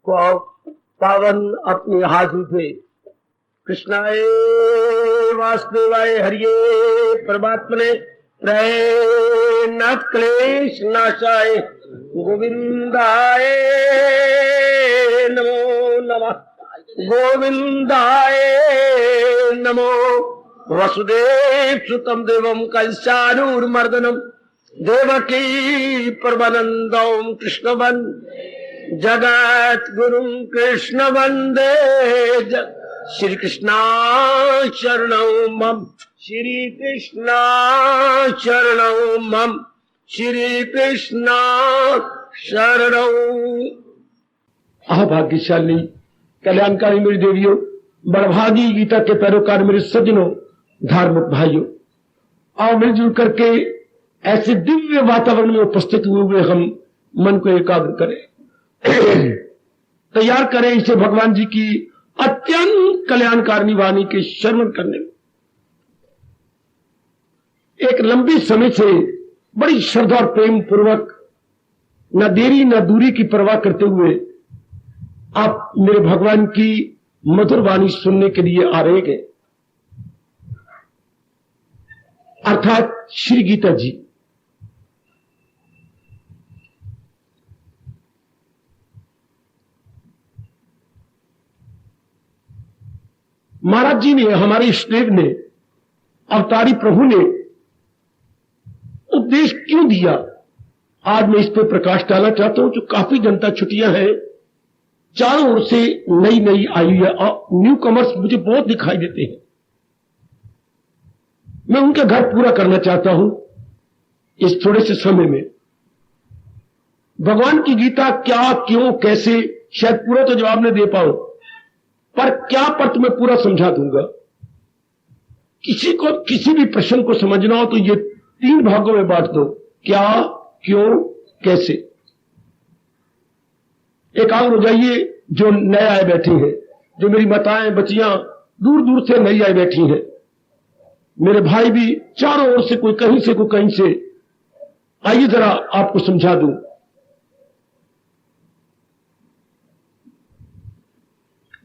पावन अपने हाथ उठे। कृष्णाय वासुदेवाय हरिये परमात्मने न क्लेश नाशाय गोविंदाय नमो नमः। गोविंदाय नमो। वसुदेव सुतम देवम कंसानूरमर्दनम देवकी परमानंदम कृष्ण जगत गुरु कृष्ण वंदे श्री कृष्णा शरणौ मम। श्री कृष्णा शरणौ मम। श्री कृष्णा शरणौ। भाग्यशाली कल्याणकारी मेरी देवियों, बड़भागी गीता के पैरोकार मेरे सज्जनों, धार्मिक भाइयों, आओ मिलजुल करके ऐसे दिव्य वातावरण में उपस्थित हुए हम मन को एकाग्र करें, तैयार करें इसे भगवान जी की अत्यंत कल्याणकारिणी वाणी के श्रवण करने में। एक लंबे समय से बड़ी श्रद्धा और प्रेम पूर्वक न देरी न दूरी की परवाह करते हुए आप मेरे भगवान की मधुर वाणी सुनने के लिए आ रहे हैं, अर्थात श्री गीता जी। महाराज जी ने, हमारे इष्टदेव ने, अवतारी प्रभु ने उपदेश क्यों दिया, आज मैं इस पर प्रकाश डालना चाहता हूं। जो काफी जनता छुट्टियां हैं, चारों ओर से नई नई आई है, न्यू कमर्स मुझे बहुत दिखाई देते हैं। मैं उनका घर पूरा करना चाहता हूं इस थोड़े से समय में। भगवान की गीता क्या, क्यों, कैसे, शायद पूरा तो जवाब न दे पाऊं, पर क्या पर तुम्हें पूरा समझा दूंगा। किसी को किसी भी प्रश्न को समझना हो तो ये 3 भागों में बांट दो, क्या, क्यों, कैसे। एकाग्र हो जाइए जो नए आए बैठे हैं, जो मेरी माताएं बच्चियां दूर दूर से नई आए बैठी हैं, मेरे भाई भी चारों ओर से, कोई कहीं से कोई कहीं से। आइए जरा आपको समझा दूं।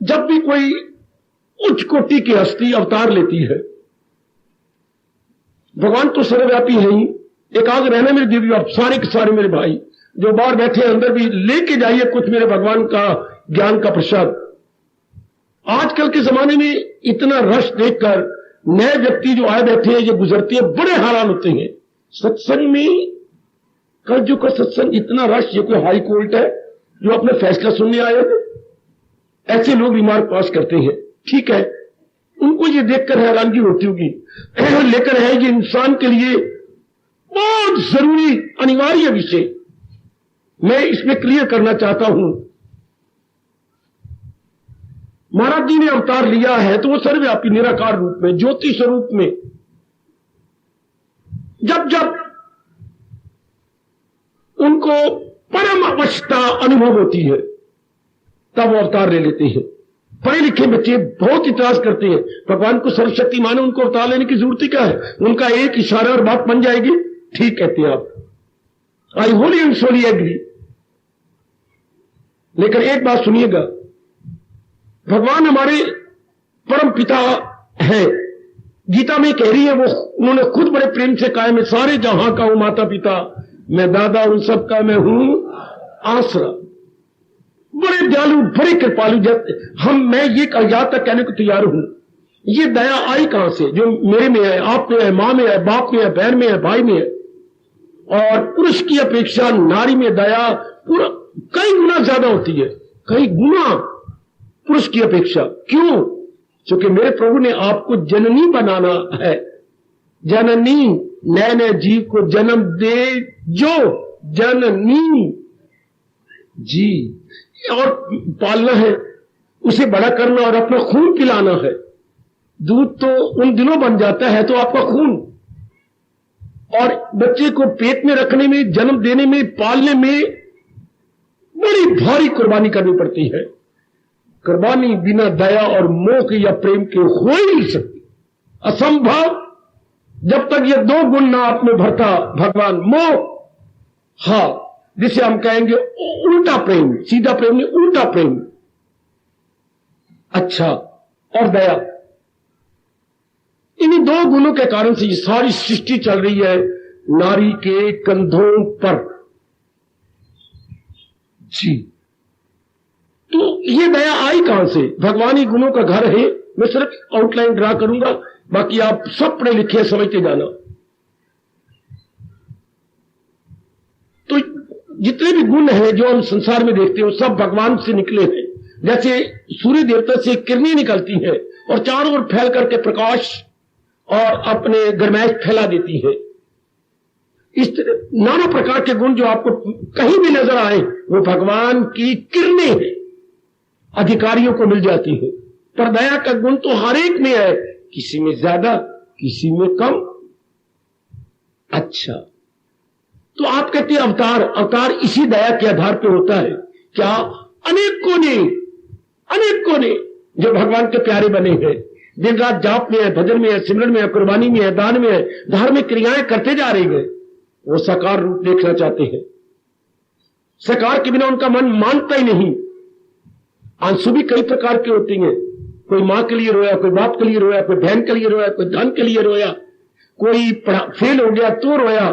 जब भी कोई उच्च कोटि की हस्ती अवतार लेती है, भगवान तो सर्वव्यापी है ही। एकाग्र रहना मेरे देवी, आप सारे के सारे मेरे भाई जो बाहर बैठे अंदर भी लेके जाइए कुछ मेरे भगवान का ज्ञान का प्रसाद। आजकल के जमाने में इतना रश देखकर नए व्यक्ति जो आए बैठे हैं, जो गुजरते हैं, बड़े हैरान होते हैं। सत्संग में, कल जो का सत्संग इतना रश, ये कोई हाई कोर्ट है जो अपने फैसला सुनने आए हैं? ऐसे लोग रिमार्क पास करते हैं, ठीक है, उनको ये देखकर हैरानगी होती होगी, लेकिन है ये इंसान के लिए बहुत जरूरी अनिवार्य विषय। मैं इसमें क्लियर करना चाहता हूं। महाराज जी ने अवतार लिया है तो वो सर्वव्यापी निराकार रूप में, ज्योति स्वरूप में। जब जब उनको परम अवस्था अनुभव होती है तब वो अवतार ले लेते हैं। पढ़े लिखे बच्चे बहुत इतराज करते हैं, भगवान को सर्वशक्ति माने, उनको अवतार लेने की जरूरत क्या है, उनका एक इशारा और बात बन जाएगी। ठीक कहते हैं आप, आई होली एंड सोली एग्री। लेकिन एक बात सुनिएगा, भगवान हमारे परम पिता है। गीता में कह रही है, वो उन्होंने खुद बड़े प्रेम से कहा है, मैं सारे जहां का हूं माता पिता, मैं दादा उन सब का मैं हूं आसरा। बड़े दयालु, बड़े कृपालु। मैं ये यहां तक कहने को तैयार हूं, ये दया आई कहां से, जो मेरे में है, आप में है, मां में है, बाप में है, बहन में है, भाई में है। और पुरुष की अपेक्षा नारी में दया पूरा कई गुना ज्यादा होती है, कई गुना पुरुष की अपेक्षा। क्यों? क्योंकि मेरे प्रभु ने आपको जननी बनाना है। जननी, नए नए जीव को जन्म दे जो जननी जी, और पालना है, उसे बड़ा करना और अपना खून पिलाना है। दूध तो उन दिनों बन जाता है तो आपका खून, और बच्चे को पेट में रखने में, जन्म देने में, पालने में बड़ी भारी कुर्बानी करनी पड़ती है। कुर्बानी बिना दया और मोह के या प्रेम के हो ही नहीं सकती, असंभव। जब तक ये 2 गुण ना आप में भरता भगवान, मोह, हाँ, जिसे हम कहेंगे उल्टा प्रेम, सीधा प्रेम नहीं, उल्टा प्रेम। अच्छा, और दया, इन्हीं दो गुणों के कारण से ये सारी सृष्टि चल रही है नारी के कंधों पर। जी, तो ये दया आई कहां से? भगवानी गुणों का घर है। मैं सिर्फ आउटलाइन ड्रा करूंगा, बाकी आप सब पढ़े लिखे समझते जाना। तो जितने भी गुण हैं जो हम संसार में देखते हैं, सब भगवान से निकले हैं। जैसे सूर्य देवता से किरणें निकलती हैं और चारों ओर फैल करके प्रकाश और अपने गर्माइश फैला देती है। इस नाना प्रकार के गुण जो आपको कहीं भी नजर आए, वो भगवान की किरणें हैं, अधिकारियों को मिल जाती है। पर दया का गुण तो हर एक में है, किसी में ज्यादा, किसी में कम। अच्छा, तो आप कहते हैं अवतार, अवतार इसी दया के आधार पर होता है क्या? अनेकों ने जो भगवान के प्यारे बने हैं, दिन रात जाप में है, भजन में है, सिमरन में है, कुर्बानी में है, दान में है, धार्मिक क्रियाएं करते जा रहे हैं, वो साकार रूप देखना चाहते हैं। साकार के बिना उनका मन मानता ही नहीं। आंसू भी कई प्रकार के होते हैं। कोई मां के लिए रोया, कोई बाप के लिए रोया, कोई बहन के लिए रोया, कोई धन के लिए रोया, कोई फेल हो गया तो रोया।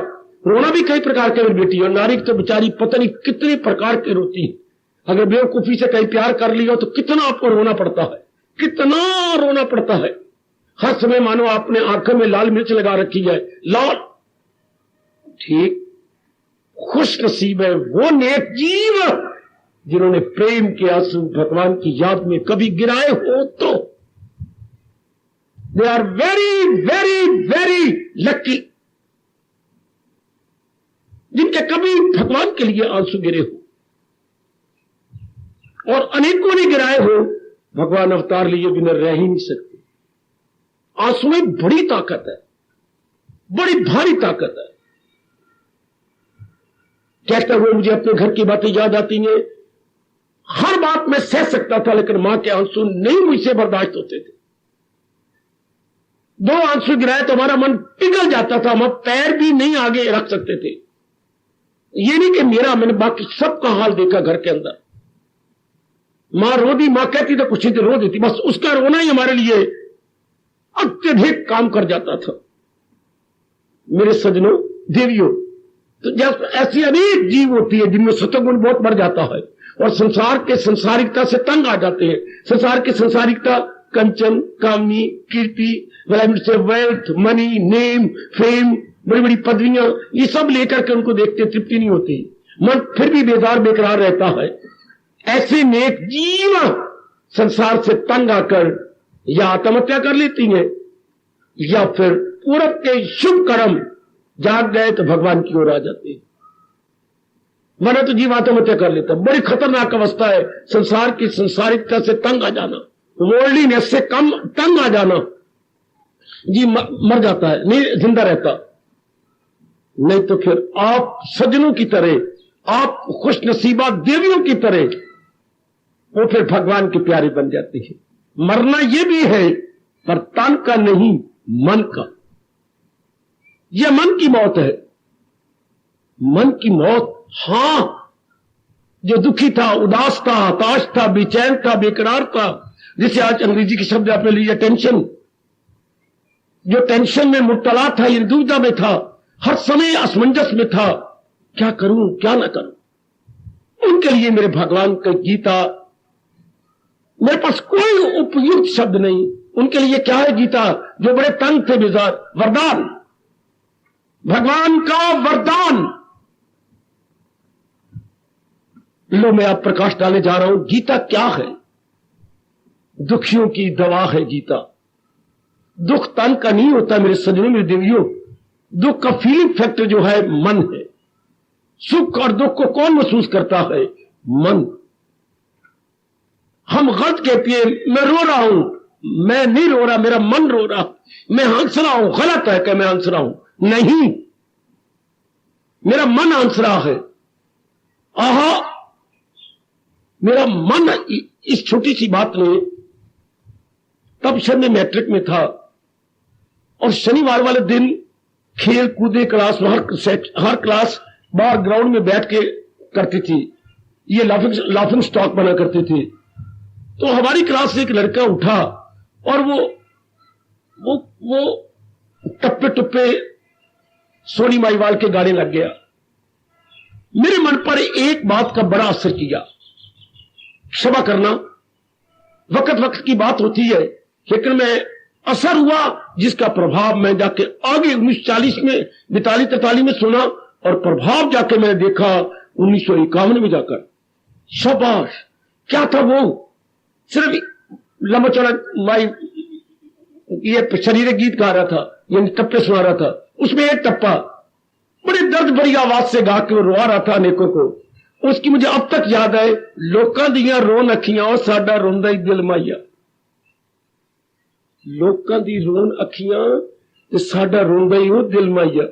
रोना भी कई प्रकार के बेटी, और नारी तो बेचारी पता नहीं कितने प्रकार की रोती है। अगर बेवकूफी से कहीं प्यार कर लिया तो कितना आपको रोना पड़ता है, कितना रोना पड़ता है। हर समय मानो आपने आंखों में लाल मिर्च लगा रखी है, लाल। ठीक, खुश नसीब है वो नेक जीव जिन्होंने प्रेम के आंसू भगवान की याद में कभी गिराए हो। तो they are very very very lucky, जिनके कभी भगवान के लिए आंसू गिरे हो, और अनेकों ने गिराए हो। भगवान अवतार लिए बिना रह ही नहीं सकते। आंसू में बड़ी ताकत है, बड़ी भारी ताकत है। कहता हुए मुझे अपने घर की बातें याद आती हैं। हर बात मैं सह सकता था, लेकिन मां के आंसू नहीं मुझसे बर्दाश्त होते थे। दो आंसू गिराए तो हमारा मन पिघल जाता था, हम पैर भी नहीं आगे रख सकते थे। ये नहीं कि मेरा, मैंने बाकी सबका हाल देखा घर के अंदर। मां रो दी, मां कहती तो कुछ ही रो देती, बस उसका रोना ही हमारे लिए अत्यधिक काम कर जाता था। मेरे सजनों, देवियों, तो जब ऐसी अनेक जीव होती है जिनमें सत्वगुण बहुत बढ़ जाता है और संसार के संसारिकता से तंग आ जाते हैं। संसार की संसारिकता कंचन, कामनी, कीर्ति, से वेल्थ, मनी, नेम, फेम, बड़ी बड़ी पदवियां, ये सब लेकर के उनको देखते तृप्ति नहीं होती, मन फिर भी बेजार बेकरार रहता है। ऐसे नेक जीव संसार से तंग आकर या आत्महत्या कर लेती हैं, या फिर पूरब के शुभ कर्म जाग गए तो भगवान की ओर आ जाते हैं। वरना तो जीव आत्महत्या कर लेता। बड़ी खतरनाक अवस्था है संसार की संसारिकता से तंग आ जाना, वर्ल्डलीनेस से कम तंग आ जाना। जी मर जाता है, नहीं जिंदा रहता। नहीं तो फिर आप सज्जनों की तरह, आप खुश नसीबा देवियों की तरह, वो फिर भगवान के प्यारे बन जाते हैं। मरना यह भी है, पर तन का नहीं, मन का। यह मन की मौत है, मन की मौत। हां, जो दुखी था, उदास था, हताश था, बेचैन था, बेकरार था, जिसे आज अंग्रेजी के शब्द आपने लिया टेंशन, जो टेंशन में मुब्तला था, ये दुविधा में था, हर समय असमंजस में था, क्या करूं क्या ना करूं, उनके लिए मेरे भगवान का गीता, मेरे पास कोई उपयुक्त शब्द नहीं। उनके लिए क्या है गीता? जो बड़े तंग थे बेजार, वरदान, भगवान का वरदान। लो मैं आप प्रकाश डालने जा रहा हूं। गीता क्या है? दुखियों की दवा है गीता। दुख तन का नहीं होता मेरे सज्जनों, मेरे देवियों। दुख का फीलिंग फैक्टर जो है मन है। सुख और दुख को कौन महसूस करता है? मन। हम गलत कहते हैं मैं रो रहा हूं, मैं नहीं रो रहा, मेरा मन रो रहा, मैं हंस रहा हूं। गलत है कि मैं हंस रहा हूं, नहीं, मेरा मन हंस रहा है। आहा, मेरा मन इस छोटी सी बात ने, तब शब में मैट्रिक में था और शनिवार वाले दिन खेल कूदे क्लास में, हर क्लास बाहर ग्राउंड में बैठ के करती थी, ये लाफिंग स्टॉक बना करते थे। तो हमारी क्लास से एक लड़का उठा और वो टप्पे टप्पे सोनी माईवाल के गाने लग गया। मेरे मन पर एक बात का बड़ा असर किया। क्षमा करना, वक्त वक्त की बात होती है, लेकिन मैं असर हुआ जिसका प्रभाव मैं जाके आगे 1940 में 42-43 में सुना और प्रभाव जाके मैंने देखा 1951 में जाकर। शाबाश, क्या था वो? सिर्फ लंबा चौड़ा माई ये शरीर गीत गा रहा था, यानी टप्पे सुना रहा था। उसमें एक टप्पा बड़ी दर्द भरी आवाज से गा के वो रोआ रहा था अनेकों को। उसकी मुझे अब तक याद है, लोकां दियां रोन अखियां और साडा रोंदा ही दिल माइया। लोकां दी रोन अखियां ते साडा रोंदा ही वो दिल माइया।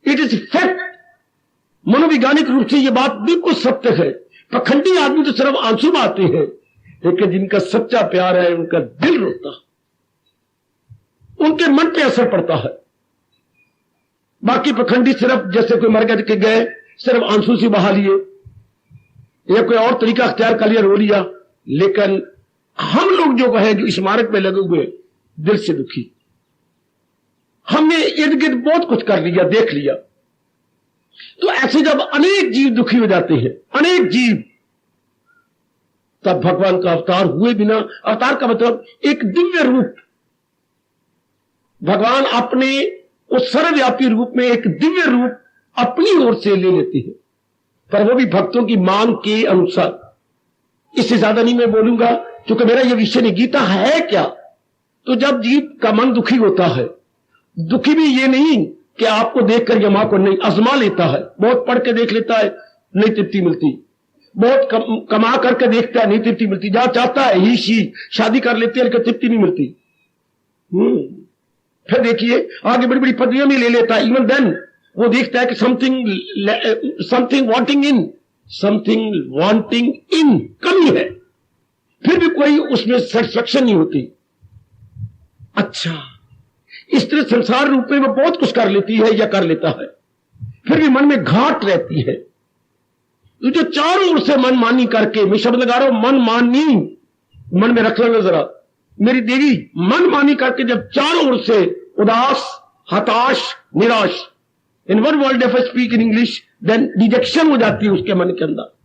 It is fact. मनोवैज्ञानिक रूप से यह बात बिल्कुल सत्य है। पखंडी आदमी तो सिर्फ आंसू बहाते हैं, लेकिन जिनका सच्चा प्यार है उनका दिल रोता, उनके मन पे असर पड़ता है। बाकी पखंडी सिर्फ जैसे कोई मर गए सिर्फ आंसू से बहा लिए या कोई और तरीका अख्तियार कर लिया, रो लिया। लेकिन हम लोग जो कहे जो इस मार्ग में लगे हुए दिल से दुखी, हमने इर्द गिर्द बहुत कुछ कर लिया, देख लिया। तो ऐसे जब अनेक जीव दुखी हो जाते हैं, अनेक जीव, तब भगवान का अवतार हुए बिना, अवतार का मतलब एक दिव्य रूप, भगवान अपने उस सर्वव्यापी रूप में एक दिव्य रूप अपनी ओर से ले लेते हैं, पर वो भी भक्तों की मांग के अनुसार। इससे ज्यादा नहीं मैं बोलूंगा, क्योंकि मेरा यह विषय नहीं। गीता है क्या? तो जब जीव का मन दुखी होता है, दुखी भी ये नहीं कि आपको देखकर या मां को नहीं, आजमा लेता है। बहुत पढ़ के देख लेता है, नहीं तृप्ति मिलती। बहुत कमा करके देखता है, नहीं तृप्ति मिलती। जहां चाहता है ही शादी कर लेते हैं, लेकिन तृप्ति नहीं मिलती। फिर देखिए आगे बड़ी बड़ी पदवियां भी ले लेता है। इवन देन वो देखता है कि समथिंग वांटिंग इन कमी है, फिर भी कोई उसमें सेटिस्फेक्शन नहीं होती। अच्छा, इस तरह संसार रूप में वो बहुत कुछ कर लेती है या कर लेता है, फिर भी मन में घाट रहती है। तो जो चारों ओर से मन मानी करके, मैं शब्द लगा रहा हूं मन मानी, मन में रख लेना जरा मेरी देवी, मन मानी करके जब चारों ओर से उदास, हताश, निराश, in one word if I speak in English, then dejection हो जाती है उसके मन के अंदर।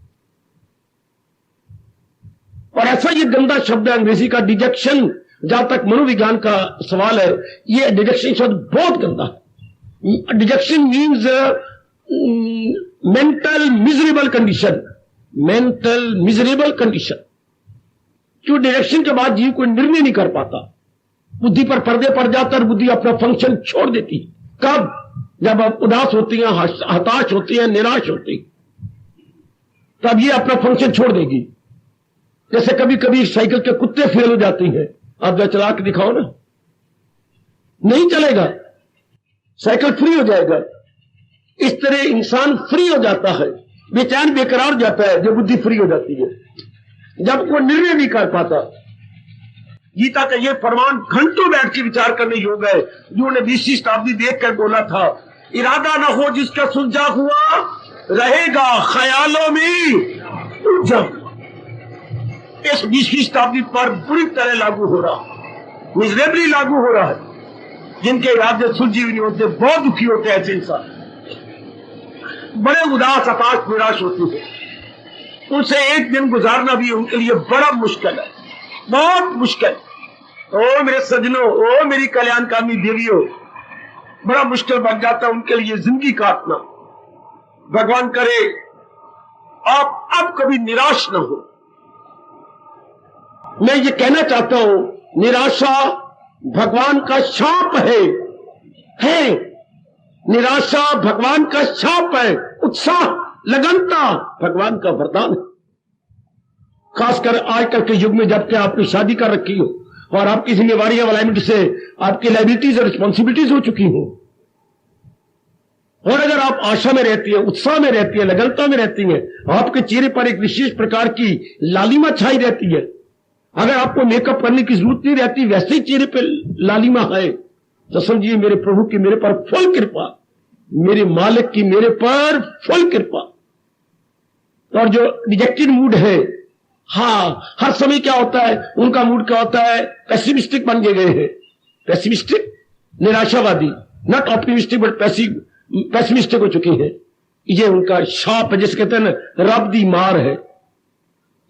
और ऐसा ये गंदा शब्द है अंग्रेजी का डिजेक्शन, जहां तक मनोविज्ञान का सवाल है, ये डिजेक्शन शब्द बहुत गंदा है। Detection means mental miserable condition, mental miserable condition. क्यों? डिजेक्शन के बाद जीव कोई निर्णय नहीं कर पाता, बुद्धि पर पर्दे पड़ जाता और बुद्धि अपना फंक्शन छोड़ देती। कब? जब आप उदास होती हैं, हताश होती हैं, निराश होती, तब ये अपना फंक्शन छोड़ देगी। जैसे कभी कभी साइकिल के कुत्ते फेल हो जाती हैं, आप जरा चला के दिखाओ ना, नहीं चलेगा, साइकिल फ्री हो जाएगा। इस तरह इंसान फ्री हो जाता है, बेचैन बेकरार जाता है जब बुद्धि फ्री हो जाती है, जब वो निर्णय नहीं कर पाता। गीता का ये फरमान घंटों बैठ के विचार करने योग्य है। जो ने 20वीं शताब्दी देख कर बोला था, इरादा न हो जिसका सुलझा हुआ रहेगा ख्यालों में उलझा। इस 20वीं शताब्दी पर पूरी तरह लागू हो रहा, मिजरेबली लागू हो रहा है। जिनके इरादे सुलझे हुए नहीं होते, बहुत दुखी होते हैं ऐसे इंसान, बड़े उदास, हताश, निराश होते हैं। उनसे एक दिन गुजारना भी उनके लिए बड़ा मुश्किल है, बहुत मुश्किल। ओ मेरे सजनों, ओ मेरी कल्याणकामी देवियों, बड़ा मुश्किल बन जाता है उनके लिए जिंदगी काटना। भगवान करे आप अब कभी निराश न हो। मैं ये कहना चाहता हूं, निराशा भगवान का शाप है। निराशा भगवान का शाप है, उत्साह, लगनता भगवान का वरदान है। खासकर आजकल के युग में, जबकि आपने शादी कर रखी हो और आपकी जिम्मेवारियां लाइबिलिटी से आपकी लाइबिलिटीज और रिस्पॉन्सिबिलिटीज हो चुकी हो, और अगर आप आशा में रहती है, उत्साह में रहती है, लगनता में रहती है, आपके चेहरे पर एक विशेष प्रकार की लालिमा छाई रहती है, अगर आपको मेकअप करने की जरूरत नहीं रहती, वैसे ही चेहरे पर लालिमा है, तो समझिए मेरे प्रभु की मेरे पर फुल कृपा, मेरे मालिक की मेरे पर फुल कृपा। और जो डिजेक्टेड मूड है, हाँ, हर समय क्या होता है, उनका मूड क्या होता है, पेसिमिस्टिक बन गए हैं। पेसिमिस्टिक, निराशावादी, नॉट ऑप्टिमिस्टिक बट पेसिमिस्टिक हो चुके हैं। ये उनका शाप है, जिसे कहते हैं ना रब दी मार है।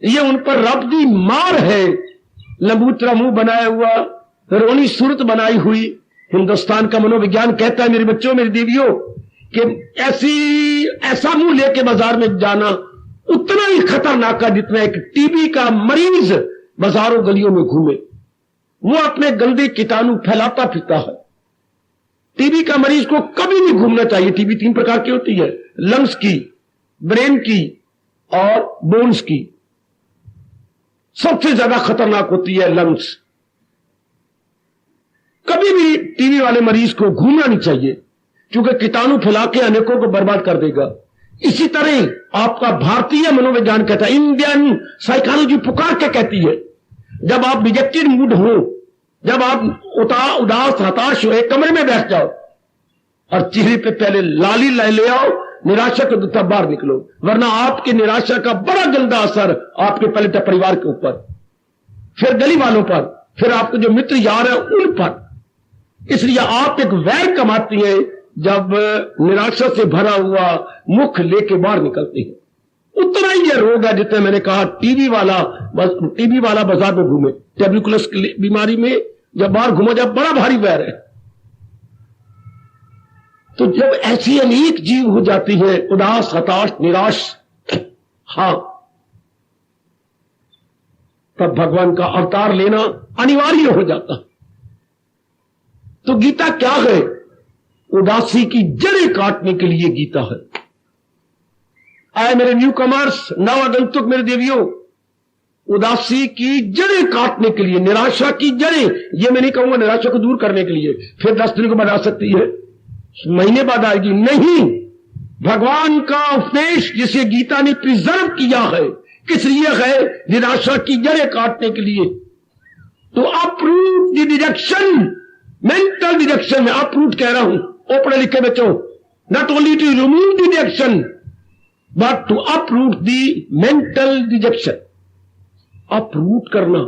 ये उन पर रब दी मार है। लंबूतरा मुंह बनाया हुआ, रोनी सूरत बनाई हुई। हिंदुस्तान का मनोविज्ञान कहता है मेरे बच्चों, मेरी देवियों, कि ऐसा मुंह लेके बाजार में जाना उतना ही खतरनाक है जितना एक टीबी का मरीज बाजारों गलियों में घूमे। वो अपने गंदे कीटाणु फैलाता फिरता है। टीबी का मरीज को कभी नहीं घूमना चाहिए। टीबी 3 प्रकार की होती है, लंग्स की, ब्रेन की और बोन्स की। सबसे ज्यादा खतरनाक होती है लंग्स। कभी भी टीबी वाले मरीज को घूमना नहीं चाहिए, क्योंकि कीटाणु फैला के अनेकों को बर्बाद कर देगा। इसी तरह आपका भारतीय मनोविज्ञान कहता है, इंडियन साइकोलॉजी पुकार के कहती है, जब आप डिजेक्टेड मूड हो, जब आप उदास हताश हो, एक कमरे में बैठ जाओ और चेहरे पे पहले लाली ले आओ, निराशा को तब बाहर निकलो, वरना आपकी निराशा का बड़ा गंदा असर आपके पहले तो परिवार के ऊपर, फिर गली वालों पर, फिर आपके जो मित्र यार है उन पर। इसलिए आप एक वैर कमाती है जब निराशा से भरा हुआ मुख लेके बाहर निकलते हैं। उतना ही यह रोग है जितना मैंने कहा टीबी वाला बाजार में घूमे, ट्यूबरकुलोसिस की बीमारी में जब बाहर घूमा, जब बड़ा भारी वैर है। तो जब ऐसी अनेक जीव हो जाती है, उदास, हताश, निराश, हाँ, तब भगवान का अवतार लेना अनिवार्य हो जाता। तो गीता क्या है? उदासी की जड़ें काटने के लिए गीता है। आए मेरे न्यू कमर्स, नव आगंतुक, मेरे देवियों, उदासी की जड़ें काटने के लिए, निराशा की जड़ें, ये मैं नहीं कहूंगा निराशा को दूर करने के लिए फिर 10 दिन को बना सकती है, महीने बाद आएगी, नहीं। भगवान का उपदेश जिसे गीता ने प्रिजर्व किया है, किस लिए है? निराशा की जड़ें काटने के लिए। तो uproot the dejection, mental dejection में अपरूट कह रहा हूं, ओ पढ़े लिखे बच्चों, not only to remove the dejection but to uproot the mental dejection. Uproot करना,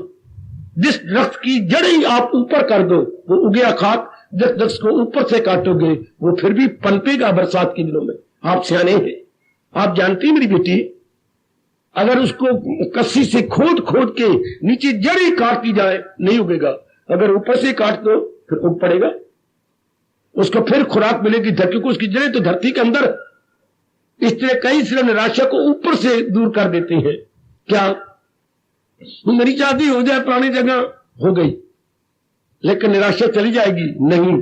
जिस दरख्त की जड़ें आप ऊपर कर दो वो उगया खाक, जिस दरख्त को ऊपर से काटोगे वो फिर भी पनपेगा बरसात के दिनों में। आप सियाने हैं, आप जानती मेरी बेटी, अगर उसको कस्सी से खोद खोद के नीचे जड़ें काटती जाए नहीं उगेगा, अगर ऊपर से काट दो फिर उग पड़ेगा, उसको फिर खुराक मिलेगी धरती को, उसकी जड़ें तो धरती के अंदर। इस तरह कई सिर्फ निराशा को ऊपर से दूर कर देते हैं। क्या मेरी शादी हो जाए पुरानी जगह, हो गई, लेकिन निराशा चली जाएगी? नहीं।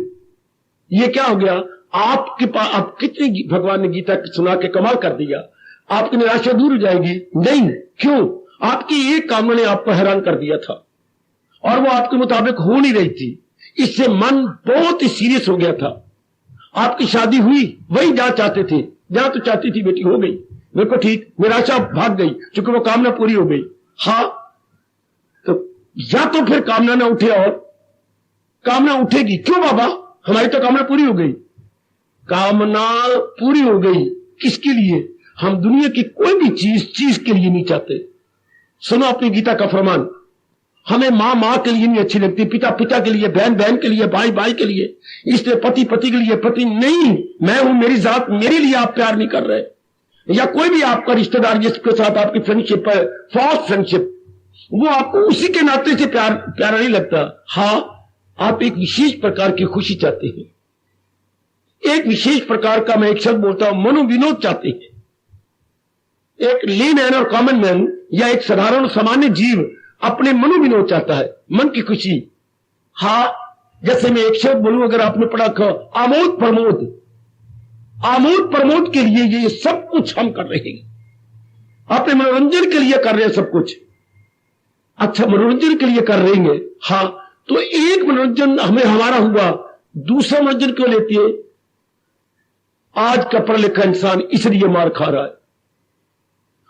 ये क्या हो गया? आपके पास आप कितनी भगवान ने गीता सुना के कमाल कर दिया, आपकी निराशा दूर हो जाएगी? नहीं। क्यों? आपकी एक कामना ने आपको हैरान कर दिया था और वो आपके मुताबिक हो नहीं रही थी। इससे मन बहुत ही सीरियस हो गया था। आपकी शादी हुई, वही जहां चाहते थे, जहां तो चाहती थी बेटी, हो गई, बिल्कुल ठीक, निराशा भाग गई क्योंकि वो कामना पूरी हो गई। हाँ, तो या तो फिर कामना ना उठे, और कामना उठेगी क्यों बाबा? हमारी तो कामना पूरी हो गई। कामना पूरी हो गई किसके लिए? हम दुनिया की कोई भी चीज के लिए नहीं चाहते। सुनो अपनी गीता का फरमान, हमें मां के लिए नहीं अच्छी लगती, पिता के लिए, बहन के लिए, भाई के लिए, इसलिए पति के लिए पति नहीं, मैं हूं, मेरी जात, मेरे लिए आप प्यार नहीं कर रहे। या कोई भी आपका रिश्तेदार जिसके साथ आपकी फ्रेंडशिप है, फॉल्स फ्रेंडशिप, वो आपको उसी के नाते से प्यारा नहीं लगता। हाँ, आप एक विशेष प्रकार की खुशी चाहते हैं, एक विशेष प्रकार का, मैं एक शब्द बोलता हूं, मनोविनोद चाहते हैं। एक लेमैन और कॉमन मैन या एक साधारण सामान्य जीव अपने मनोविनोद चाहता है, मन की खुशी। हाँ, जैसे मैं एक शब्द बोलूं, अगर आपने पढ़ा आमोद प्रमोद, आमोद प्रमोद के लिए ये सब कुछ हम कर रहे हैं, अपने मनोरंजन के लिए कर रहे हैं सब कुछ। अच्छा, मनोरंजन के लिए कर रहे हैं, हाँ, तो एक मनोरंजन हमें हमारा हुआ, दूसरा मनोरंजन क्यों लेती है? आज का पढ़ा लिखा इंसान इसलिए मार खा रहा है।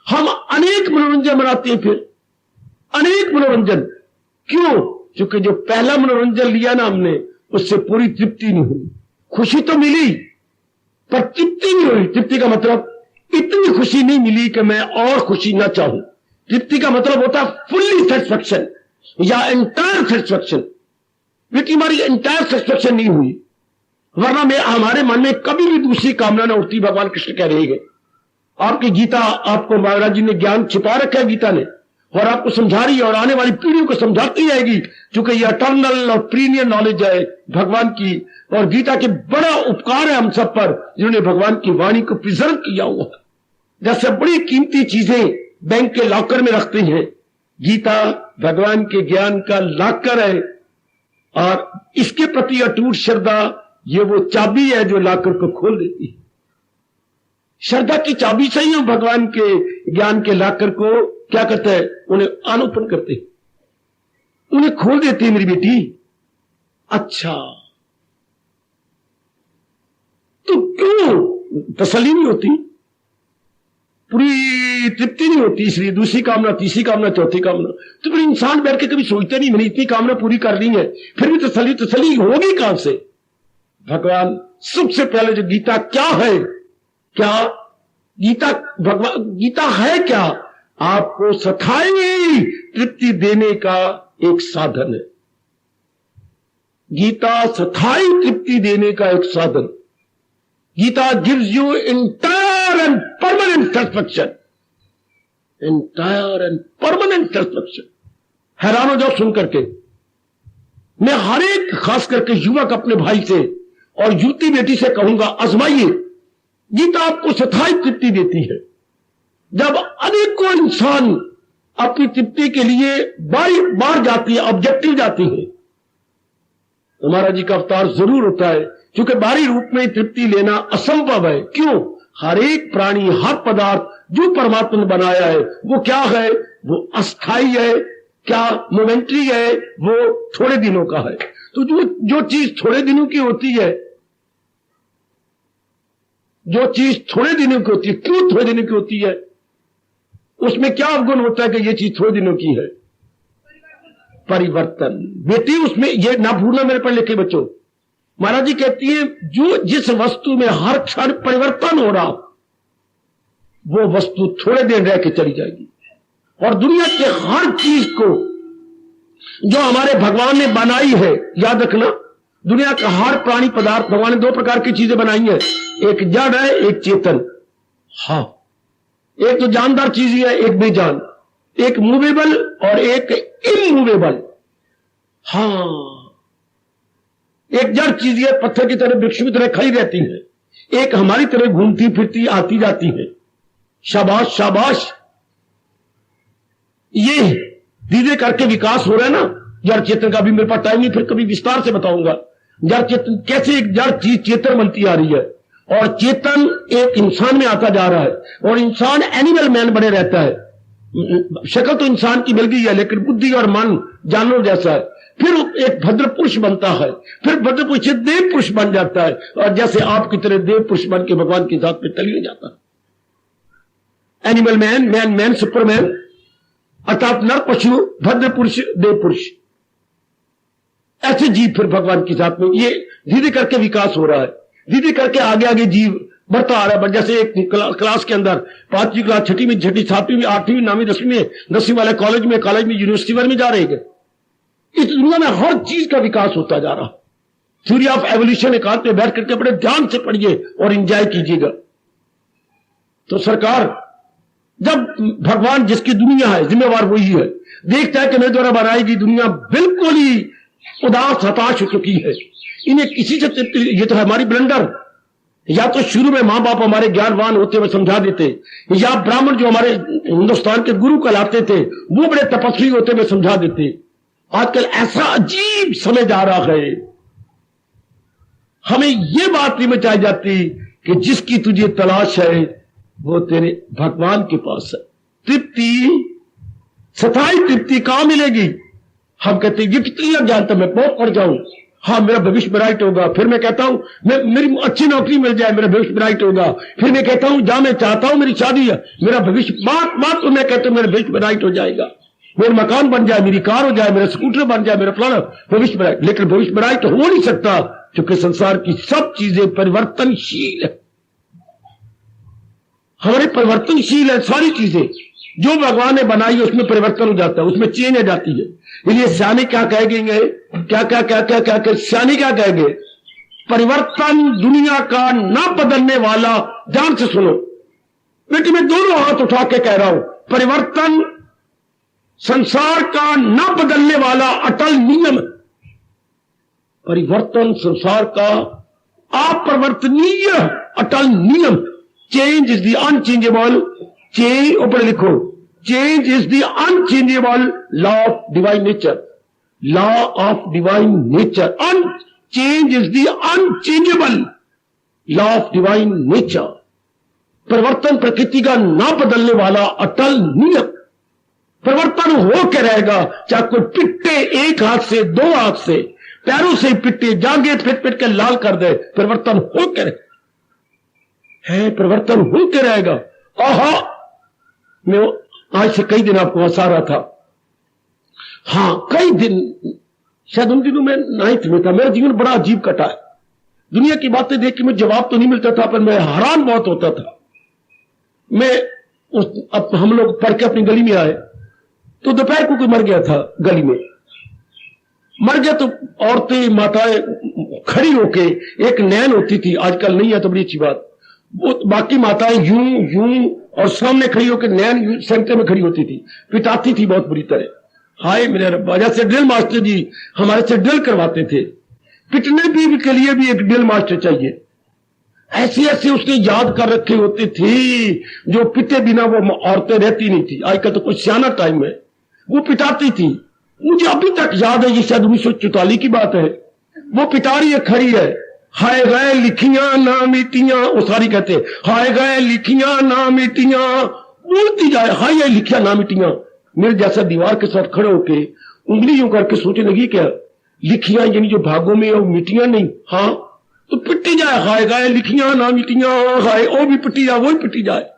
हम अनेक मनोरंजन बनाते हैं, फिर अनेक मनोरंजन क्यों? क्योंकि जो पहला मनोरंजन लिया ना हमने, उससे पूरी तृप्ति नहीं हुई। खुशी तो मिली पर तृप्ति नहीं हुई। तृप्ति का मतलब इतनी खुशी नहीं मिली कि मैं और खुशी ना चाहूं। तृप्ति का मतलब होता है फुल्ली सेटिस्फैक्शन या एंटायर सेटिस्फैक्शन। बेटी हमारी एंटायर सेटिस्फैक्शन नहीं हुई, वरना मैं हमारे मन में कभी भी दूसरी कामना ना उठती। भगवान कृष्ण कह रहे हैं आपकी गीता, आपको महाराज जी ने ज्ञान छिपा रखा है गीता ने, और आपको समझा रही है और आने वाली पीढ़ियों को समझाती जाएगी, क्योंकि ये अटर्नल और प्रीनियर नॉलेज है भगवान की। और गीता के बड़ा उपकार है हम सब पर, जिन्होंने भगवान की वाणी को प्रिजर्व किया हुआ। जैसे बड़ी कीमती चीजें बैंक के लॉकर में रखते हैं, गीता भगवान के ज्ञान का लॉकर है, और इसके प्रति अटूट श्रद्धा ये वो चाबी है जो लॉकर को खोल देती है। श्रद्धा की चाबी से ही हम भगवान के ज्ञान के लॉकर को क्या करते हैं, उन्हें अनओपन करते हैं, उन्हें खोल देती है मेरी बेटी। अच्छा, तो क्यों तसल्ली नहीं होती, पूरी तृप्ति नहीं होती? इसलिए दूसरी कामना, तीसरी कामना, चौथी कामना। तो फिर इंसान बैठ के कभी सोचते नहीं मैंने इतनी कामना पूरी कर ली है, फिर भी तसल्ली होगी कहां से? भगवान सबसे पहले जो गीता क्या है, क्या गीता भगवान गीता है क्या? आपको स्थायी तृप्ति देने का एक साधन है। गीता स्थायी तृप्ति देने का एक साधन। Gita gives you entire and permanent satisfaction, entire and permanent satisfaction. हैरान हो जाओ सुन करके। मैं हर एक खास करके युवक अपने भाई से और युवती बेटी से कहूंगा, आजमाइए, गीता आपको स्थायी तृप्ति देती है। जब अनेकों इंसान अपनी तृप्ति के लिए बार जाती है, ऑब्जेक्टिव जाती है, तो महाराज जी का अवतार जरूर होता है, क्योंकि बाहरी रूप में तृप्ति लेना असंभव है। क्यों? हर एक प्राणी, हर पदार्थ जो परमात्मा ने बनाया है वो क्या है? वो अस्थाई है, क्या मोमेंटरी है, वो थोड़े दिनों का है। तो जो चीज थोड़े दिनों की होती है, जो चीज थोड़े दिनों की होती है, क्यों थोड़े दिनों की होती है? उसमें क्या अवगुण होता है कि ये चीज थोड़े दिनों की है? परिवर्तन। बेटी उसमें ये ना भूलना मेरे पर लिखे बच्चों। महाराज जी कहती है जो जिस वस्तु में हर क्षण परिवर्तन हो रहा वो वस्तु थोड़े दिन रह के चली जाएगी। और दुनिया के हर चीज को जो हमारे भगवान ने बनाई है, याद रखना, दुनिया का हर प्राणी पदार्थ भगवान ने दो प्रकार की चीजें बनाई है, एक जड़ है, एक चेतन। हाँ, एक तो जानदार चीज ही है, एक बेजान, एक मूवेबल और एक इमूवेबल। हाँ, एक जड़ चीज है, पत्थर की तरह, वृक्ष की तरह खड़ी रहती है, एक हमारी तरह घूमती फिरती आती जाती है। शाबाश शाबाश। ये धीरे करके विकास हो रहा है ना जड़ चेतन का। भी मेरे पास टाइम नहीं, फिर कभी विस्तार से बताऊंगा जड़ चेतन कैसे एक जड़ चीज चेतन बनती आ रही है, और चेतन एक इंसान में आता जा रहा है, और इंसान एनिमल मैन बने रहता है। शक्ल तो इंसान की मिल गई है, लेकिन बुद्धि और मन जानवर जैसा है। फिर एक भद्र पुरुष बनता है, फिर भद्र पुरुष देव पुरुष बन जाता है, और जैसे आपकी तरह देव पुरुष बन के भगवान की जात पे तलिए जाता है। एनिमल मैन, मैन सुपरमैन, अर्थात नर पशु, भद्र पुरुष, देव पुरुष, ऐसे जीव फिर भगवान की जात में। ये धीरे करके विकास हो रहा है, धीरे करके आगे आगे जीव बढ़ता आ रहा है। जैसे एक क्लास के अंदर 5वीं क्लास, 6वीं में, 6ठी, 7वीं में, 8वीं, 9वीं, 10वीं में, 10वीं वाले कॉलेज में, यूनिवर्सिटी में जा रहे हैं। इस दुनिया में हर चीज का विकास होता जा रहा है। थ्योरी ऑफ एवोल्यूशन एकांत पे बैठ करके बड़े ध्यान से पढ़िए और एंजॉय कीजिएगा। तो सरकार, जब भगवान जिसकी दुनिया है, जिम्मेवार वही है, देखता है कि मेरे द्वारा बनाई गई दुनिया बिल्कुल ही उदास, हताश हो चुकी है, इन्हें किसी से, ये तो है हमारी ब्लंडर। या तो शुरू में मां बाप हमारे ज्ञानवान होते हुए समझा देते, या ब्राह्मण जो हमारे हिंदुस्तान के गुरु कहलाते थे वो बड़े तपस्वी होते हुए समझा देते। आजकल ऐसा अजीब समय जा रहा है, हमें यह बात नहीं बचाई जाती कि जिसकी तुझे तलाश है वो तेरे भगवान के पास है। तृप्ति, स्थायी तृप्ति कहां मिलेगी? हम कहते हैं ये कितनी अज्ञानता, मैं बहुत पढ़ जाऊं, हाँ मेरा भविष्य ब्राइट होगा, फिर मैं कहता हूं मेरी अच्छी नौकरी मिल जाए, मेरा भविष्य ब्राइट होगा, फिर मैं कहता हूं जहां मैं चाहता हूं मेरी शादी है, मेरा भविष्य बात तो मैं कहता हूं मेरा भविष्य ब्राइट हो जाएगा, मेरा मकान बन जाए, मेरी कार हो जाए, मेरा स्कूटर बन जाए, मेरा फलाना भविष्य ब्राइट। लेकिन भविष्य ब्राइट हो नहीं सकता, क्योंकि संसार की सब चीजें परिवर्तनशील है। हमारे परिवर्तनशील है सारी चीजें, जो भगवान ने बनाई उसमें परिवर्तन हो जाता है, उसमें चेंज आ जाती है। इसलिए सियाने क्या कहेंगे, क्या सियाने क्या कहेंगे, परिवर्तन दुनिया का ना बदलने वाला, ध्यान से सुनो बेटी, मैं दोनों हाथ उठा के कह रहा हूं, परिवर्तन संसार का ना बदलने वाला अटल नियम, परिवर्तन संसार का अपरिवर्तनीय अटल नियम। Change is the unchangeable, change ऊपर लिखो, change is the unchangeable law of divine nature, law of divine nature, change is the unchangeable law of divine nature. परिवर्तन प्रकृति का ना बदलने वाला अटल नियम, परिवर्तन हो के रहेगा, चाहे कोई पिट्टे एक हाथ से दो हाथ से पैरों से पिट्टे जागे पिट पिट के लाल कर दे, परिवर्तन हो के है, परिवर्तन हो के रहेगा। आहा, मैं आज से कई दिन आपको हंसा रहा था, हां कई दिन, शायद उन दिनों में 9th में था, मेरा जीवन बड़ा अजीब कटा है। दुनिया की बातें देख के मुझे जवाब तो नहीं मिलता था, पर मैं हैरान बहुत होता था। अब हम लोग पढ़ के अपनी गली में आए तो दोपहर को कोई मर गया था, गली में मर गया, तो औरतें माताएं खड़ी होके, एक नैन होती थी, आजकल नहीं है तो बड़ी अच्छी बात, वो बाकी माताएं यूं यूं और सामने खड़ी होकर नैन सेंटर में खड़ी होती थी, पिटाती थी बहुत बुरी तरह। हाय मेरे रब्बा, जैसे ड्रिल मास्टर जी हमारे से ड्रिल करवाते थे, पिटने भी के लिए भी एक ड्रिल मास्टर चाहिए। ऐसे ऐसे उसने याद कर रखे होते थे, जो पिटे बिना वो औरतें रहती नहीं थी। आजकल तो कुछ सियाना टाइम है, वो पिटाती थी, मुझे अभी तक याद है, ये शायद 1944 की बात है, वो पिटा रही है, खड़ी है, हाय गए लिखियां ना मिटियां, वो सारी कहते हाय गए लिखियां ना मिटियां, बोलती जाए हाय ये लिखियां ना मिटियां। मेरे जैसा दीवार के साथ खड़े होके उंगली यूं करके सोचने लगी, क्या लिखियां यानी जो भागों में है वो मिटियां नहीं, हाँ तो पिटी जाए, हाय गए लिखियां ना मिटियां, हाय वो भी पिटी जाए, वो भी पिटी जाए।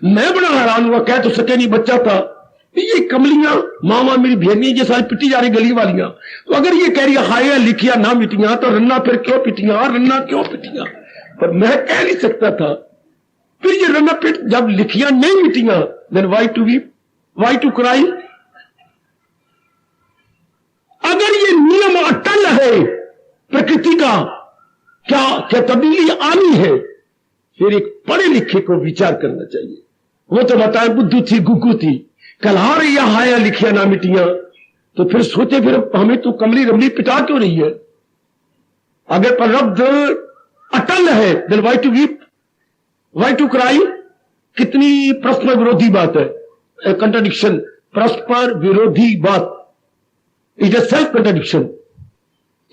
मैं बड़ा हैरान हुआ, कह तो सके नहीं, बच्चा था, ये कमलियां मामा मेरी भेड़नी ये सारी पिटी जा रही गली वालियां, तो अगर ये कह रही हाय लिखिया ना मिटियां तो रन्ना फिर क्यों पिटियां, रन्ना क्यों पिटियां, पर मैं कह नहीं सकता था। फिर ये रन्ना पिट जब लिखियां नहीं मिटियां, then why to weep, why to cry. अगर ये नियम अटल है प्रकृति का, क्या तब्दीली आनी है, फिर एक पढ़े लिखे को विचार करना चाहिए। वो तो बताए बुद्धू थी गुग्गू थी, कलहा रही है हाया लिखिया ना मिटियां, तो फिर सोचे फिर हमें तो कमली रमली पिटा क्यों रही है। अगर प्रारब्ध अटल है, then why to weep, why to cry. कितनी परस्पर विरोधी बात है, कंट्राडिक्शन, परस्पर विरोधी बात, इट इज सेल्फ कंट्राडिक्शन।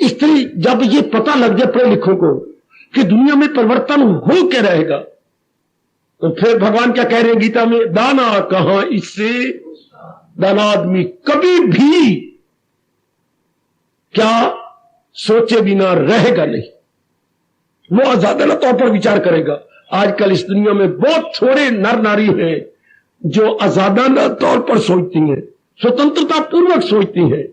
इसलिए जब ये पता लग जाए पढ़े लिखों को कि दुनिया में परिवर्तन हो के रहेगा, तो फिर भगवान क्या कह रहे हैं गीता में, दाना कहां इससे, दाना आदमी कभी भी क्या सोचे बिना रहेगा नहीं, वो आजादाना तौर पर विचार करेगा। आजकल इस दुनिया में बहुत थोड़े नर नारी हैं जो आजादाना तौर पर सोचती हैं, स्वतंत्रता पूर्वक सोचती हैं।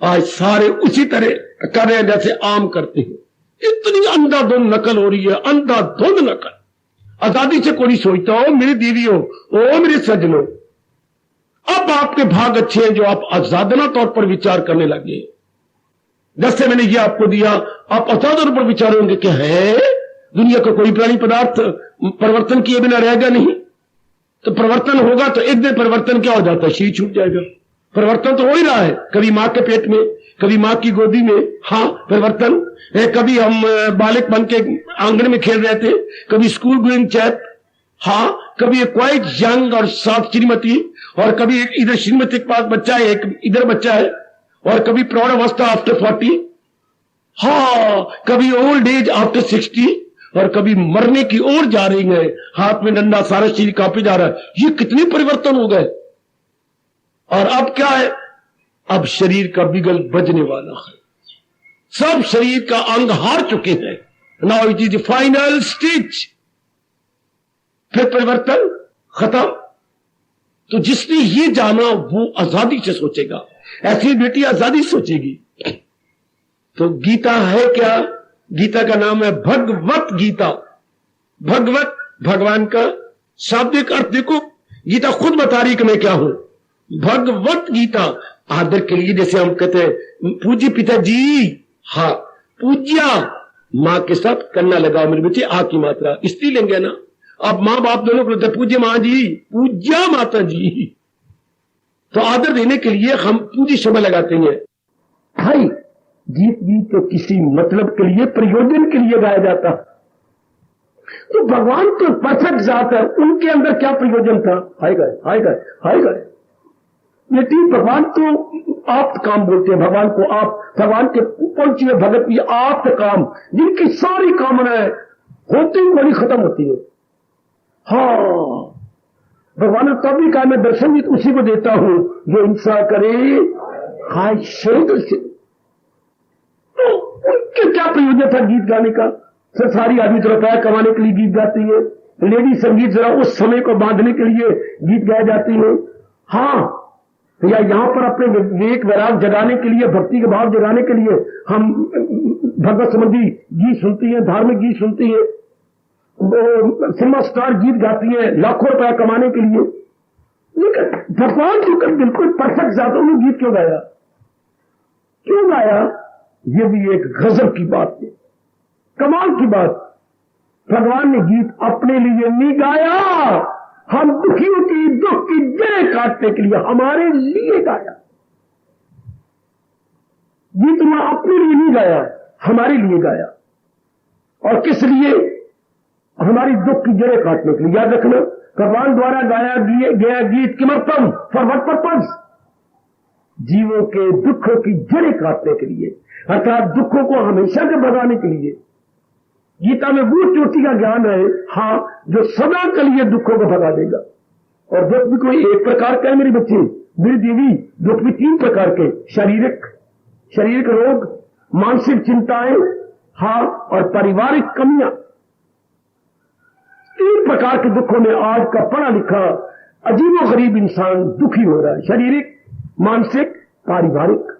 आज सारे उसी तरह कर रहे हैं जैसे आम करते हैं। इतनी अंधाधुंध नकल हो रही है, अंधाधुंध नकल। आजादी से कोई सोचता हो मेरी दीदी हो, ओ मेरे सजनों, अब आपके भाग अच्छे हैं जो आप आजादाना तौर पर विचार करने लगे। जैसे मैंने ये आपको दिया, आप आजादाना पर विचारोगे कि है दुनिया का कोई प्राणी पदार्थ परिवर्तन किए बिना रहेगा नहीं, तो परिवर्तन होगा तो एक दिन परिवर्तन क्या हो जाता है, शरीर छूट जाएगा। परिवर्तन तो हो ही रहा है, कभी मां के पेट में, कभी मां की गोदी में, हाँ परिवर्तन है। कभी हम बालक बन के आंगन में खेल रहे थे, कभी स्कूल गोइंग चैप, हाँ कभी एक क्वाइट यंग और साथ श्रीमती, और कभी एक इधर श्रीमती के पास बच्चा है, एक इधर बच्चा है, और कभी प्रौढ़ अवस्था आफ्टर 40, हाँ कभी ओल्ड एज आफ्टर 60, और कभी मरने की ओर जा रही है, हाथ में डंडा, सारा शरीर कांपे जा रहा है। ये कितने परिवर्तन हो गए। और अब क्या है, अब शरीर का बिगल बजने वाला है, सब शरीर का अंग हार चुके हैं। Now it is the final stage, फिर परिवर्तन खत्म। तो जिसने ये जाना वो आजादी से सोचेगा, ऐसी बेटी आजादी सोचेगी। तो गीता है क्या, गीता का नाम है भगवत गीता। भगवत भगवान का, शाब्दिक अर्थ देखो, गीता खुद बता रही कि मैं क्या हूं, भगवत गीता। आदर के लिए जैसे हम कहते हैं पूज्य पिताजी, हाँ पूज्या माँ के साथ करना लगाओ मेरे बच्चे, आ की मात्रा स्त्रीलिंग है ना। अब माँ बाप दोनों को पूज्य माँ जी, पूज्या माता जी, तो आदर देने के लिए हम पूज्य शब्द लगाते हैं। भाई गीत भी तो किसी मतलब के लिए, प्रयोजन के लिए गाया जाता। तो भगवान तो परफेक्ट जात है, उनके अंदर क्या प्रयोजन था? हाय गए हाय गए हाय गए। लेकिन भगवान तो आप्त काम बोलते हैं, भगवान को आप, भगवान के पहुंची हुए भगत की आप्त काम, जिनकी सारी कामनाएं होती ही बड़ी खत्म होती है। हाँ भगवान ने तब भी कहा मैं दर्शन भी उसी को देता हूं जो इंसान करे हाय शोध से। तो उनके क्या प्रयोजन था गीत गाने का? सर सारी आदमी तो रुपया कमाने के लिए गीत गाती है, लेडी संगीत जरा उस समय को बांधने के लिए गीत गाए जाती है। हाँ या यहां पर अपने विवेक वैराग जगाने के लिए, भक्ति के भाव जगाने के लिए हम भगवत संबंधी गीत सुनती हैं, धार्मिक गीत सुनती हैं, सिनेमा स्टार गीत गाती है लाखों रुपया कमाने के लिए। लेकिन भगवान जी का बिल्कुल परफेक्ट जाता, उन्होंने गीत क्यों गाया? क्यों गाया? ये भी एक गजब की बात है, कमाल की बात। भगवान ने गीत अपने लिए नहीं गाया, हम दुखियों की दुख की जड़ें काटने के लिए हमारे लिए गाया। गीत मैं अपने लिए नहीं गाया, हमारे लिए गाया। और किस लिए? हमारी दुख की जड़ें काटने के लिए। याद रखना, भगवान द्वारा गाया गया गीत किमर्थम, फॉर व्हाट पर्पज? जीवों के दुखों की जड़ें काटने के लिए, अर्थात दुखों को हमेशा से भगाने के लिए। गीता में वो चोटी का ज्ञान है, हाँ, जो सदा के लिए दुखों को भगा देगा। और दुख भी कोई एक प्रकार का है मेरे बच्चे, मेरी देवी, दुख भी 3 प्रकार के, शारीरिक रोग, मानसिक चिंताएं, हाँ, और पारिवारिक कमियां। 3 प्रकार के दुखों में आज का पढ़ा लिखा अजीबो गरीब इंसान दुखी हो रहा है, शारीरिक, मानसिक, पारिवारिक।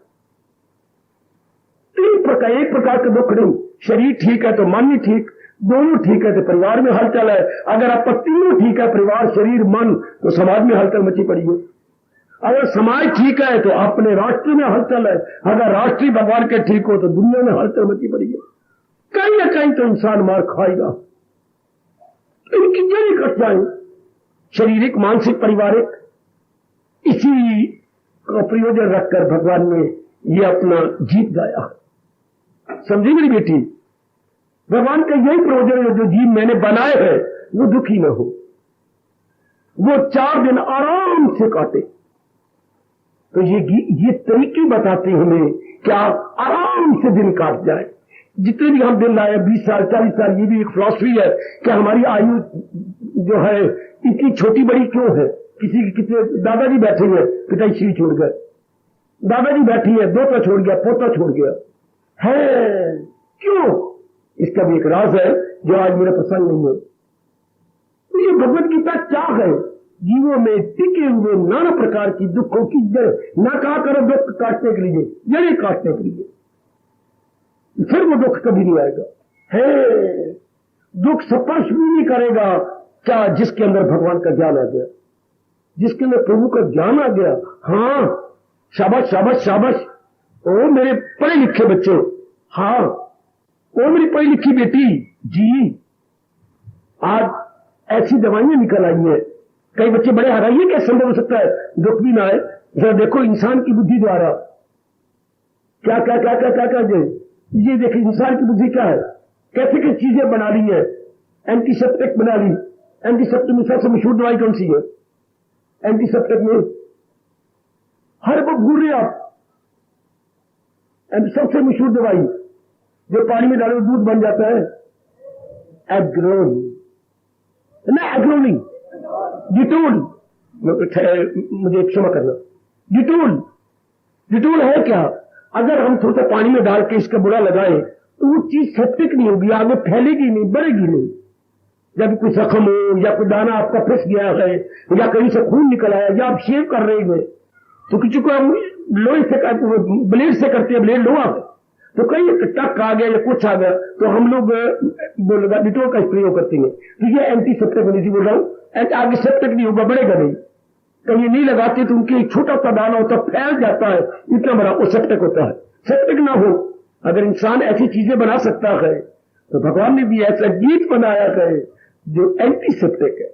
3 प्रकार, एक प्रकार के दुख नहीं। शरीर ठीक है तो मन नहीं ठीक, दोनों ठीक है तो परिवार में हलचल है। अगर आपका तीनों ठीक है, परिवार, शरीर, मन, तो समाज में हलचल मची पड़ी है। अगर समाज ठीक है तो अपने राष्ट्र में हलचल है, अगर राष्ट्र भगवान के ठीक हो तो दुनिया में हलचल मची पड़ी है। कहीं ना कहीं तो इंसान मार खाएगा। इनकी जड़ी कट जाए, शारीरिक, मानसिक, पारिवारिक। इसी का प्रयोजन रखकर भगवान ने ये अपना गीत गाया। समझी मेरी बेटी? भगवान का यही प्रयोजन है, जो जीव मैंने बनाए हैं वो दुखी न हो, वो 4 दिन आराम से काटे। तो ये तरीके बताते हमें कि आप आराम से दिन काट जाए। जितने भी हम दिन लाए, 20 साल 40 साल, ये भी एक फिलॉसफी है कि हमारी आयु जो है इतनी छोटी बड़ी क्यों है। किसी के कितने दादाजी बैठे हुए, पिताजी छोड़ गए, दादाजी बैठी है, दोता छोड़ गया, पोता छोड़ गया है, क्यों? इसका भी एक राज है जो आज मेरे प्रसंग नहीं है। तो ये भगवत गीता क्या है? जीवों में टिके हुए नाना प्रकार की दुखों की जड़, ना कहा करो दुख काटने के लिए, जड़ें काटने के लिए, फिर वो दुख कभी नहीं आएगा। है दुख स्पर्श भी नहीं करेगा क्या? जिसके अंदर भगवान का ज्ञान आ गया, जिसके अंदर प्रभु का ज्ञान आ गया। हाँ, शाबाश शाबाश शाबाश। ओ मेरे पढ़े लिखे बच्चे, हाँ, ओ मेरी पढ़ी लिखी बेटी जी, आज ऐसी दवाइयां निकल आई है। कई बच्चे बड़े हराइए, क्या संभव हो सकता है दुख भी ना आए? जरा देखो इंसान की बुद्धि द्वारा क्या क्या क्या क्या क्या क्या ये देखिए इंसान की बुद्धि क्या है, कैसे कैसे चीजें बना ली है। एंटीसेप्टिक बना ली। एंटीसेप्टिक में सबसे मशहूर दवाई कौन सी है? एंटीसेप्टिक में हर वक्त भूल रहे आप। सबसे मशहूर दवाई जो पानी में डालो दूध बन जाता है, एग्रोल, ना एग्रोलिंग, डिटोल, मुझे क्षमा करना, डिटोल है क्या? अगर हम थोड़ा सा पानी में डाल के इसका बुरा लगाए तो वो चीज सेप्टिक नहीं होगी, आगे फैलेगी नहीं, बढ़ेगी नहीं। जब कोई जख्म हो या कोई दाना आपका फंस गया है या कहीं से खून निकल आया या आप शेव कर रहे हैं तो किसी को हम लोहे से, ब्लेड से करते हैं, ब्लेड लोहा है, तो कहीं टक आ गया या कुछ आ गया तो हम लोग डिटोल का प्रयोग करते हैं। तो ये एंटीसेप्टिक होने से बोल रहा हूं, आगे सेप्टिक नहीं होगा, बढ़ेगा नहीं। तो ये नहीं लगाते तो उनके एक छोटा सा दाना होता फैल जाता है इतना बड़ा, वो सेप्टिक होता है। सेप्टिक ना हो, अगर इंसान ऐसी चीजें बना सकता है तो भगवान ने भी ऐसा गीत बनाया है जो एंटीसेप्टिक है,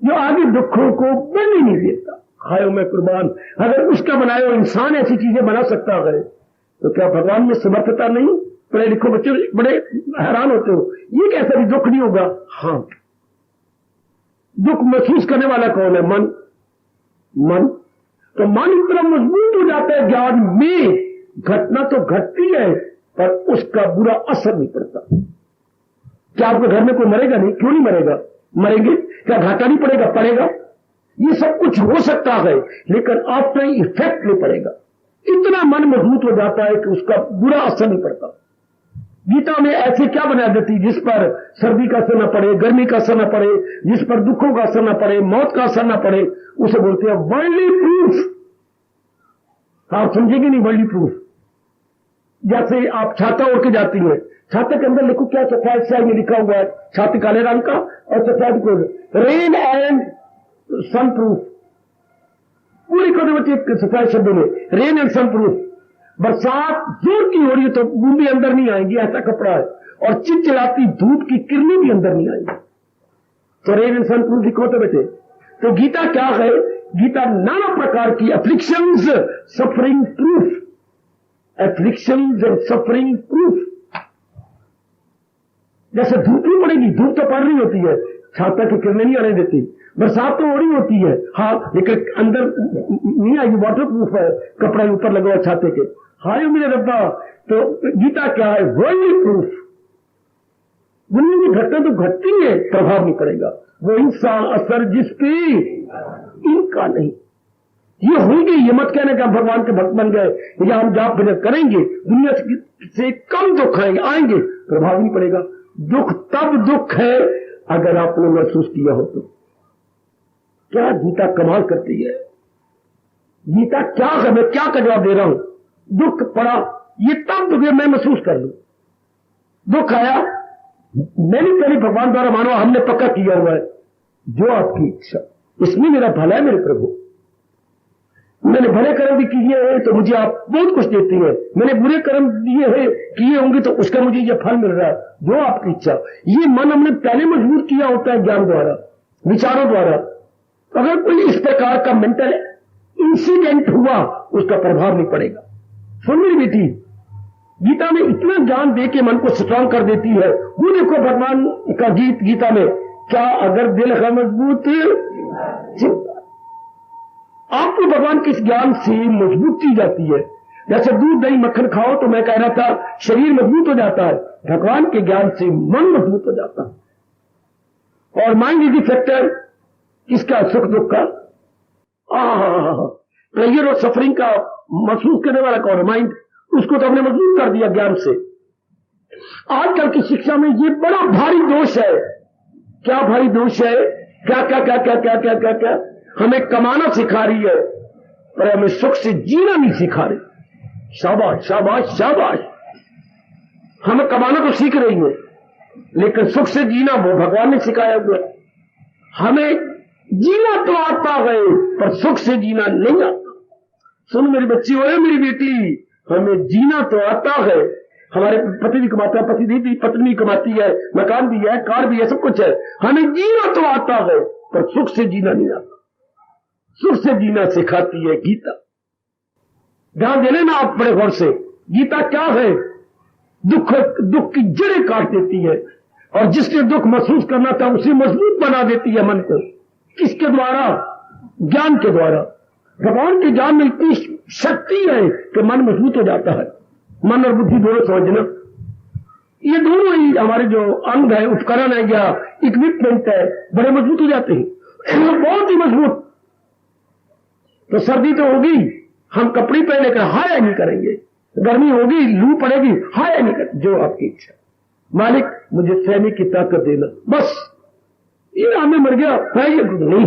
जो आगे दुखों को बढ़ने नहीं देता। खायो में कुर्बान, अगर उसका बनाया हुआ इंसान ऐसी चीजें बना सकता है तो क्या भगवान में समर्थता नहीं? पढ़े लिखो बच्चे बड़े हैरान होते हो, ये कैसा भी दुख नहीं होगा। हाँ, दुख महसूस करने वाला कौन है? मन। मन तो मन इतना मजबूत हो जाता है ज्ञान में, घटना तो घटती है पर उसका बुरा असर नहीं पड़ता। क्या आपके घर में कोई मरेगा नहीं? क्यों नहीं मरेगा? मरेंगे। क्या घाटा नहीं पड़ेगा? पड़ेगा। ये सब कुछ हो सकता है लेकिन आफ्टर इफेक्ट नहीं पड़ेगा। इतना मन मजबूत हो जाता है कि उसका बुरा असर नहीं पड़ता। गीता में ऐसे क्या बना देती जिस पर सर्दी का असर न पड़े, गर्मी का असर न पड़े, जिस पर दुखों का असर न पड़े, मौत का असर न पड़े, उसे बोलते हैं वर्ल्डली प्रूफ। आप समझेंगे नहीं वर्ल्डली प्रूफ। जैसे आप छाता ओढ़ के जाती है, छाते के अंदर लिखो क्या सफेद स्याही में लिखा हुआ है, छाती काले रंग का और सफेद को रेन एंड सन प्रूफ, पूरी कदम होती है सफेद शब्दों में, रेन एंड सन प्रूफ। बरसात जोर की हो रही है तो बूंदे अंदर नहीं आएंगी, ऐसा कपड़ा है, और चिलचिलाती धूप की किरणें भी अंदर नहीं आएंगी। तो रेन एंड सन प्रूफ लिखो तो बेटे। तो गीता क्या है? गीता नाना प्रकार की afflictions suffering proof, afflictions and suffering proof. जैसे धूप नहीं पड़ेगी, धूप तो पड़ रही होती है, छाता की किरणें नहीं आने देती। बरसात तो हो रही होती है, हाँ, लेकिन अंदर नहीं आएगी, वाटर प्रूफ है, कपड़ा ऊपर लगा हुआ छाते के। हाय मेरे रब्बा। तो गीता क्या है? World proof. दुनिया की घटना तो घटती है, प्रभाव नहीं पड़ेगा। वो इंसान असर जिस पे इनका नहीं। ये होंगे, ये मत कहने का भगवान के भक्त बन गए या हम जाप भजन करेंगे, दुनिया से कम दुख आएंगे, प्रभाव नहीं पड़ेगा। दुख तब दुख है अगर आपने महसूस किया हो तो। क्या गीता कमाल करती है। गीता क्या है? मैं क्या का जवाब दे रहा हूं? दुख पड़ा, ये तब दुख मैं महसूस कर लूं। दुख आया, मैंने पहले भगवान द्वारा मानो हमने पक्का किया हुआ है, जो आपकी इच्छा, इसमें मेरा भला है मेरे प्रभु। मैंने भले कर्म भी किए हैं तो मुझे आप बहुत कुछ देती है, मैंने बुरे कर्म दिए हैं किए होंगे तो उसका मुझे ये फल मिल रहा है, जो आपकी इच्छा। ये मन हमने पहले मजबूत किया होता है ज्ञान द्वारा, विचारों द्वारा। अगर कोई इस प्रकार का मेंटल इंसिडेंट हुआ उसका प्रभाव नहीं पड़ेगा। सुन मेरी बेटी, गीता में इतना ज्ञान दे के मन को स्ट्रांग कर देती है। वो देखो भगवान का गीत गीता में, क्या अगर दिल है मजबूत आपको भगवान के इस ज्ञान से मजबूती जाती है। जैसे दूध दही मक्खन खाओ तो मैं कह रहा था शरीर मजबूत हो जाता है, भगवान के ज्ञान से मन मजबूत हो जाता है। और माइंड इज द फैक्टर किसका? सुख दुख का, प्लेजर और सफरिंग का महसूस करने वाला कौन है? माइंड। उसको तो हमने मजबूत कर दिया ज्ञान से। आजकल की शिक्षा में ये बड़ा भारी दोष है। क्या भारी दोष है? क्या क्या क्या क्या क्या क्या क्या क्या हमें कमाना सिखा रही है पर हमें सुख से जीना नहीं सिखा रही। शाबाश शाबाश शाबाश। हमें कमाना तो सीख रही है लेकिन सुख से जीना वो भगवान ने सिखाया हुआ। हमें जीना तो आता है पर सुख से जीना नहीं आता। सुन मेरी बच्ची हो, मेरी बेटी, हमें जीना तो आता है। हमारे पति भी कमाता है, पति भी पत्नी कमाती है, मकान भी है, कार भी है, सब कुछ है। हमें जीना तो आता है पर सुख से जीना नहीं आता। सुख से जीना सिखाती है गीता। ध्यान दे लेना आप बड़े गौर से। गीता क्या है? दुख की जड़ें काट देती है और जिसने दुख महसूस करना था उसे मजबूत बना देती है मन को। किसके द्वारा? ज्ञान के द्वारा। भगवान के ज्ञान में इतनी शक्ति है कि मन मजबूत हो जाता है। मन और बुद्धि दोनों समझना, ये दोनों ही हमारे जो अंग है, उपकरण है या इक्विपमेंट है, बड़े मजबूत हो जाते हैं, बहुत ही मजबूत। तो सर्दी तो होगी, हम कपड़े पहने कर हाय नहीं करेंगे। गर्मी होगी, लू पड़ेगी, हाय नहीं करेंगे। जो आपकी इच्छा, मालिक मुझे सहने की ताकत देना, बस। ये हमें मर गया है, ये नहीं।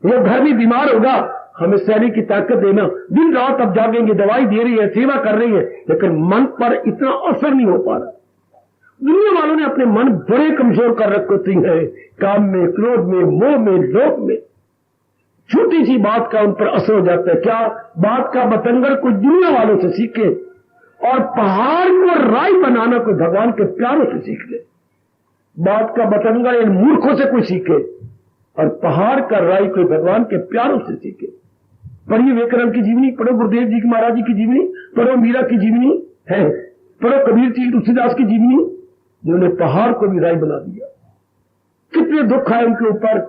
ये घर में बीमार होगा, हमें शरीर की ताकत देना। दिन रात अब जागेंगे, दवाई दे रही है, सेवा कर रही है, लेकिन मन पर इतना असर नहीं हो पा रहा। दुनिया वालों ने अपने मन बड़े कमजोर कर रखते हैं, काम में, क्रोध में, मोह में, लोभ में। छोटी सी बात का उन पर असर हो जाता है। क्या बात का बतंगड़ कोई दुनिया वालों से सीखे और पहाड़ को राय बनाना कोई भगवान के प्यारों से सीख ले। बात का बतंगड़ इन मूर्खों से कोई सीखे और पहाड़ का राय कोई भगवान के प्यारों से सीखे। पढ़िए विवेकानंद की जीवनी, पढ़ो गुरुदेव जी की महाराज जी की जीवनी, पढ़ो मीरा की जीवनी है, पढ़ो कबीर जी तुलसीदास की जीवनी, जिन्होंने पहाड़ को भी राय बना दिया। कितने दुख आए उनके ऊपर,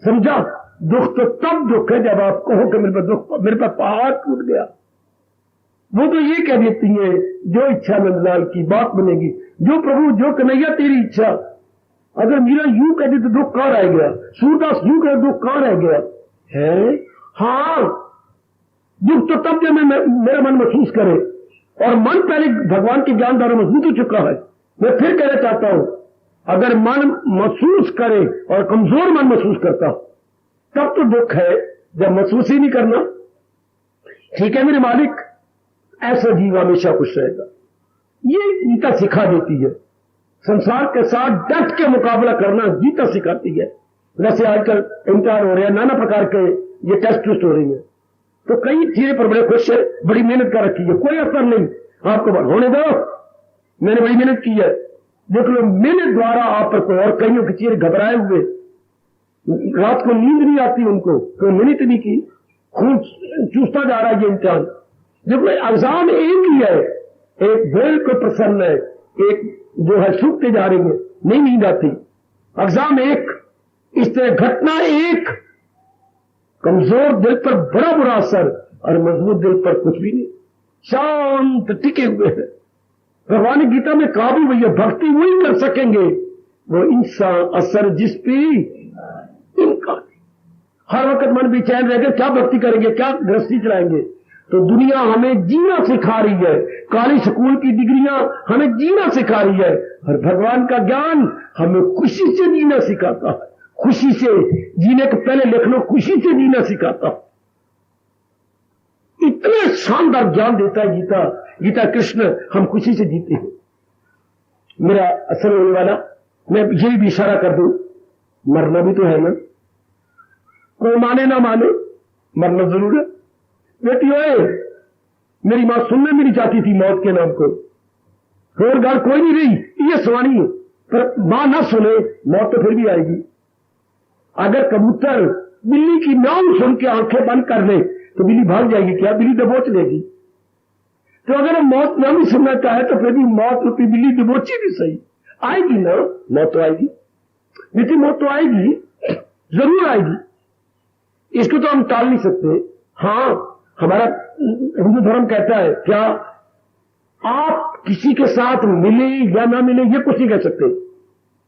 समझा? दुख तो तब दुख है जब आप कहो कि मेरे पर पहाड़ टूट गया। वो तो ये कह देती है, जो इच्छा नंदलाल की बात बनेगी, जो प्रभु जो कन्हैया तेरी इच्छा। अगर मीरा यूं कहती तो दुख कहां रह गया, सूरदास यूं कहे दुख कहां रह गया है? हाँ, दुख तो तब जब मेरा मन महसूस करे, और मन पहले भगवान के ज्ञान द्वारा मजबूत हो चुका है। मैं फिर कहना चाहता हूं, अगर मन महसूस करे और कमजोर मन महसूस करता हो तब तो दुख है, जब महसूस ही नहीं करना। ठीक है मेरे मालिक, ऐसा जीव हमेशा खुश रहेगा। ये गीता सिखा देती है। संसार के साथ डट के मुकाबला करना गीता सिखाती है। वैसे आजकल इम्तिहान हो रहे हैं, नाना प्रकार के ये टेस्ट हो रही है, तो कई चीजें पर बड़े खुश है, बड़ी मेहनत कर रखी है, कोई असर नहीं, आपको होने दो, मैंने बड़ी मेहनत की है। देख लो, मेहनत द्वारा आप पर कोई और कईयों की चीजें घबराए हुए, रात को नींद नहीं आती उनको, कोई मेहनत नहीं की, खून चूसता जा रहा है ये इम्तिहान। देखो एग्जाम एक ही है, एक बिल्कुल प्रसन्न है, एक जो है सूखते जा रही है, नहीं नींद आती। एग्जाम एक, इस तरह घटना एक, कमजोर दिल पर बड़ा बुरा असर और मजबूत दिल पर कुछ भी नहीं, शांत टिके हुए हैं। भगवान की गीता में कहा भी वही है, भक्ति वही कर सकेंगे वो इंसान असर जिस पे इनका। हर वक्त मन बेचैन रहेगा, क्या भक्ति करेंगे, क्या गृहस्थी चलाएंगे। तो दुनिया हमें जीना सिखा रही है, काली स्कूल की डिग्रियां हमें जीना सिखा रही है, और भगवान का ज्ञान हमें खुशी से जीना सिखाता है। खुशी से जीने के पहले लिख लो, खुशी से जीना सिखाता। इतना शानदार ज्ञान देता है गीता। गीता कृष्ण, हम खुशी से जीते हैं। मेरा असर होने वाला, मैं यही भी इशारा कर दूं, मरना भी तो है ना, कोई माने ना माने मरना जरूर है। बेटी ओए, मेरी मां सुनने भी नहीं चाहती थी मौत के नाम को, और घर कोई नहीं रही, ये सुनानी है, पर मां ना सुने मौत तो फिर भी आएगी। अगर कबूतर बिल्ली की नाम सुन के आंखें बंद कर ले तो बिल्ली भाग जाएगी क्या? बिल्ली दबोच लेगी। तो अगर मौत ना भी सुनना चाहे तो फिर भी मौत रूपी बिल्ली दबोची भी सही, आएगी ना, मौत तो आएगी बेटी, मौत तो आएगी, जरूर आएगी, इसको तो हम टाल नहीं सकते। हाँ, हमारा हिंदू धर्म कहता है, क्या आप किसी के साथ मिले या ना मिले ये कुछ नहीं कह सकते,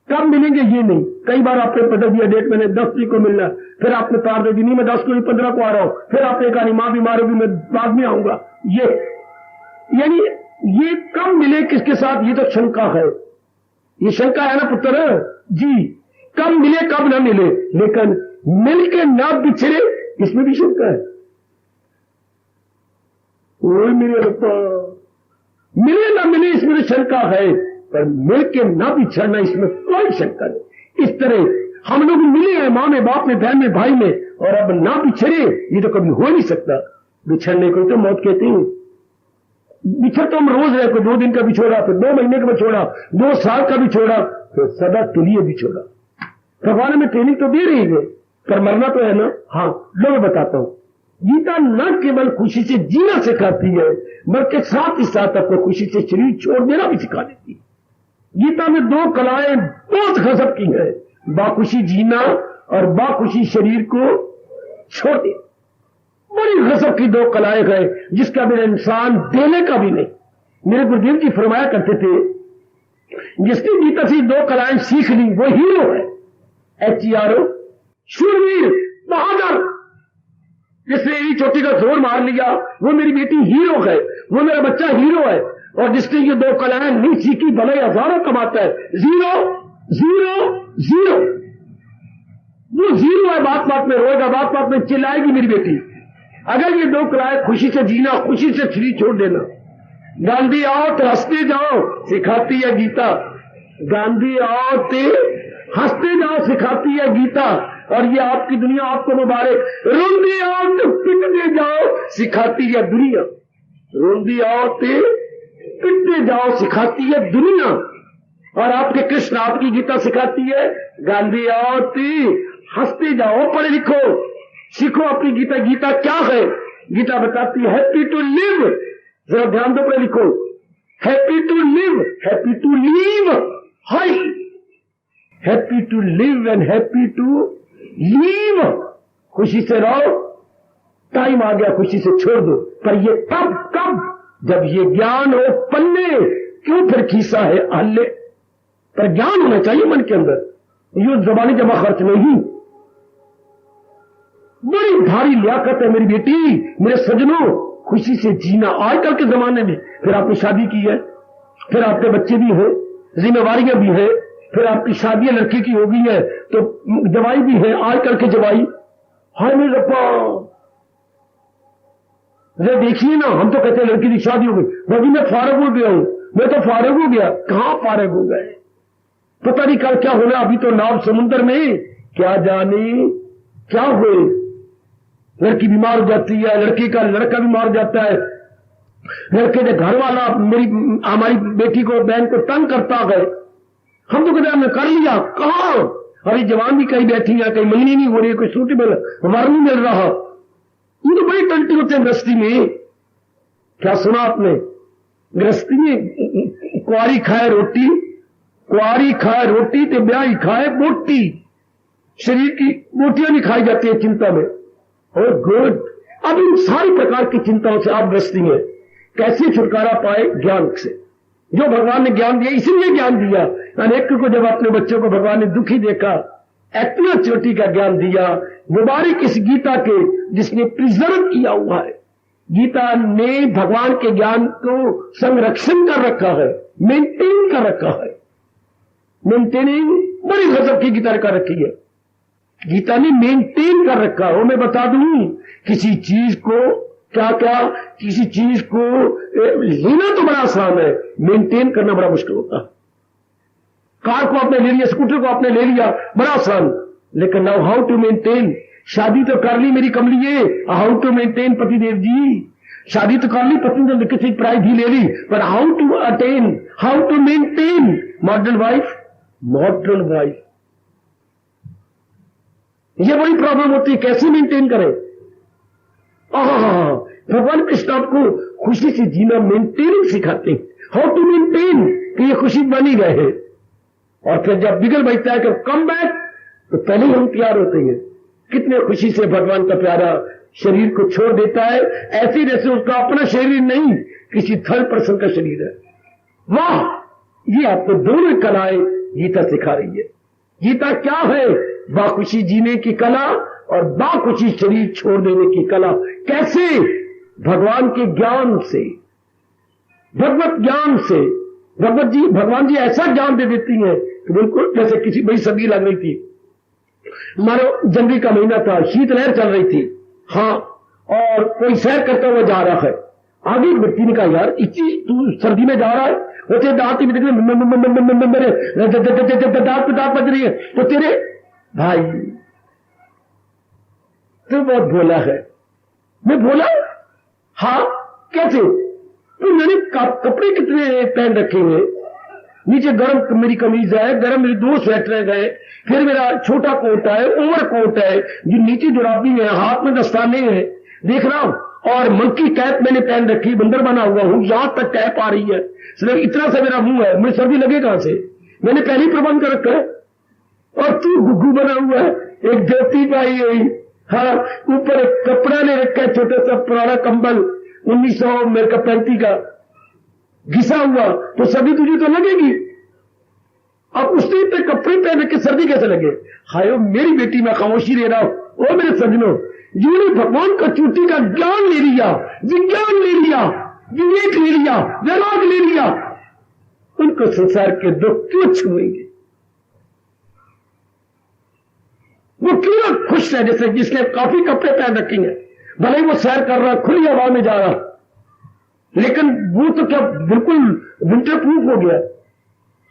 कब मिलेंगे ये नहीं। कई बार आपने बदल दिया डेट, मैंने 10 तारीख को मिलना, फिर आपने तार दे दी, नहीं मैं 10 को 15 को आ रहा हूं, फिर आपने कहा नहीं मां बीमार होगी मैं बाद में आऊंगा। ये यानी ये कब मिले किसके साथ, ये तो शंका है, ये शंका है ना पुत्र जी, कब मिले कब ना मिले, लेकिन मिलके ना बिछड़े इसमें भी शंका है। ओए मेरे रब्बा, मिले ना मिले इसमें तो शंका है, पर मिलके ना बिछड़ना इसमें कोई शंका नहीं। इस तरह हम लोग मिले हैं मां में, बाप में, बहन में, भाई में, और अब ना बिछड़े ये तो कभी हो नहीं सकता। बिछड़ने को तो मौत कहते हैं। बिछड़ तो हम रोज रहे, कोई 2 दिन का बिछोड़ा, फिर 2 महीने का बिछोड़ा, 2 साल का बिछोड़ा, फिर सदा के लिए बिछोड़ा। भगवान में ट्रेनिंग तो दे रही है, पर मरना तो है ना। हाँ, लो मैं बताता हूं, गीता न केवल खुशी से जीना सिखाती है, बल्कि साथ ही साथ अपने खुशी से शरीर छोड़ देना भी सिखा देती है। गीता में 2 कलाएं बहुत गजब की है, बाखुशी जीना और बाखुशी शरीर को छोड़ दे। बड़ी गजब की 2 कलाएं हैं, जिसका बिना इंसान देने का भी नहीं। मेरे गुरुदेव जी फरमाया करते थे, जिसने गीता से 2 कलाएं सीख ली वो हीरो है, HERO, शूरवीर, बहादुर। जिसने मेरी चोटी का जोर मार लिया वो मेरी बेटी हीरो है, वो मेरा बच्चा हीरो है। और जिसने ये 2 कलाएं नहीं सीखी भले हजारों कमाता है, 0 0 0, वो 0 है। बात बात में रोएगा, बात बात में चिल्लाएगी मेरी बेटी, अगर ये दो कलाएं, खुशी से जीना, खुशी से शरीर छोड़ देना। गांधी आओ तो हंसते जाओ सिखाती है गीता, गांधी आओ तो हंसते जाओ सिखाती है गीता। और ये आपकी दुनिया आपको मुबारक। रोंदी आओ तो पिटते जाओ सिखाती है दुनिया, रोंदी आओ तो पिटते जाओ सिखाती है दुनिया। और आपके कृष्ण आपकी गीता सिखाती है, गांधी आओ तो हंसते जाओ, पढ़े लिखो, सीखो अपनी गीता। गीता क्या है? गीता बताती है हैप्पी टू लिव। जरा ध्यान दो, पढ़े लिखो, happy to live, happy to leave, hi, happy to live and happy to leave. खुशी से रहो, टाइम आ गया खुशी से छोड़ दो। पर ये कब जब ये ज्ञान हो पल्ले, क्यों फिर खीसा है हल्ले। पर ज्ञान होना चाहिए मन के अंदर, यूं जबानी जमा खर्च नहीं। बड़ी भारी लियाकत है मेरी बेटी, मेरे सजनों, खुशी से जीना। आजकल के जमाने में फिर आपने शादी की है, फिर आपके बच्चे भी हैं, जिम्मेवारियां भी हैं, फिर आपकी शादी लड़की की हो गई है तो जवाई भी है। आजकल के जवाई, हाय मेरे रब्बा, देखिए ना, हम तो कहते हैं लड़की की शादी हो गई, भाभी मैं फारग हो गया हूं, मैं तो फारग हो गया। कहां फारग हो गए? पता नहीं कल क्या होना। अभी तो नाव समुद्र में, क्या जाने क्या हुए। लड़की बीमार हो जाती है, लड़की का लड़का बीमार हो जाता है, लड़के के घर वाला हमारी बेटी को, बहन को तंग करता है। हम तो कहते हमने कर लिया, कहां? अभी जवान भी कहीं बैठी है, कहीं मंगनी नहीं हो रही, कोई सूटेबल वर नहीं मिल रहा। ये तो बड़ी टंटी होते हैं गृहस्थी में। क्या सुना आपने? गृहस्थी में कुआरी खाए रोटी, कुआरी खाए रोटी तो ब्याही खाए बोटी। शरीर की बोटियां भी खाई जाती है चिंता में। और गुड, अब इन सारी प्रकार की चिंताओं से आप गृहस्थी में कैसे छुटकारा पाए? ज्ञान से। जो भगवान ने ज्ञान दिया, इसीलिए ज्ञान दिया। अनेक को जब अपने बच्चों को भगवान ने दुखी देखा, इतना चोटी का ज्ञान दिया। मुबारक इस गीता के जिसने प्रिजर्व किया हुआ है। गीता ने भगवान के ज्ञान को संरक्षण कर रखा है, मेंटेन कर रखा है। मेंटेनिंग बड़ी गजब की गीता कर रखी है। गीता ने मेंटेन कर रखा है। मैं बता दूं, किसी चीज को किसी चीज को लेना तो बड़ा आसान है, मेंटेन करना बड़ा मुश्किल होता है। कार को आपने ले लिया, स्कूटर को आपने ले लिया, बड़ा आसान, लेकिन नाउ हाउ टू मेंटेन। शादी तो कर ली मेरी कमलिए, हाउ टू मेंटेन पतिदेव जी। शादी तो कर ली, पत्नी ने किसी प्राइज भी ले ली, पर how to attain, how to maintain modern wife. Modern wife, ये बड़ी प्रॉब्लम होती है, कैसे मेंटेन करें। भगवान कृष्ण आपको खुशी से जीना, मेंटेनिंग सिखाते हैं, हाउ टू मेंटेन, कि ये खुशी बनी रहे। और फिर जब बिगड़ बैठता है कि कम बैक, तो पहले ही हम तैयार होते हैं। कितने खुशी से भगवान का प्यारा शरीर को छोड़ देता है, ऐसे जैसे उसका अपना शरीर नहीं, किसी थर्ड पर्सन का शरीर है। वाह, ये आपको दोनों कलाएं गीता सिखा रही है। गीता क्या है? बाखुशी जीने की कला और बाखुशी शरीर छोड़ देने की कला। कैसे? भगवान के ज्ञान से, भगवत ज्ञान से। भगवान जी ऐसा ज्ञान दे देती हैं कि बिल्कुल जैसे किसी बड़ी सर्दी लग रही थी, मानो जनवरी का महीना था, शीतलहर चल रही थी, हाँ, और कोई सैर करता हुआ जा रहा है। आगे एक व्यक्ति ने कहा, यार इतनी तू सर्दी में जा रहा है, उसे दांत दांत बज रही है, तो तेरे भाई तू बहुत भोला है। मैं बोला, हाँ कैसे? तो मैंने कपड़े कितने पहन रखे हुए, नीचे गर्म मेरी कमीज है, गर्म मेरी 2 स्वेटर गए, फिर मेरा छोटा कोट है, ओवर कोट है, जो नीचे जुराबी है, हाथ में दस्ताने हैं, देख रहा हूं, और मंकी कैप मैंने पहन रखी, बंदर बना हुआ हूं, यहां तक कैप आ रही है, इतना सा मेरा मुंह है, मुझे सर्दी लगे कहां से? मैंने पहले ही प्रबंध कर रखा है। और तू गुग्गू बना हुआ है, एक धोती पाई हुई, हाँ, ऊपर एक कपड़ा ले रखा है, छोटा सा पुराना कंबल 1935 का घिसा हुआ, तो सर्दी तुझे तो लगेगी। अब उसने इतने कपड़े पहन के सर्दी कैसे लगे? हाय मेरी बेटी, मैं खामोशी ले रहा हूं। ओ मेरे सजनों, जिन्होंने भगवान का चोटी का ज्ञान ले लिया, विज्ञान ले लिया, विवेक ले लिया, वैराग ले लिया, उनको संसार के दुख क्यों छुएंगे? वो क्यों खुश है? जैसे जिसने काफी कपड़े पहन रखे हैं, भले ही वो सैर कर रहा, खुली हवा में जा रहा, लेकिन वो तो क्या बिल्कुल विंटर प्रूफ हो गया।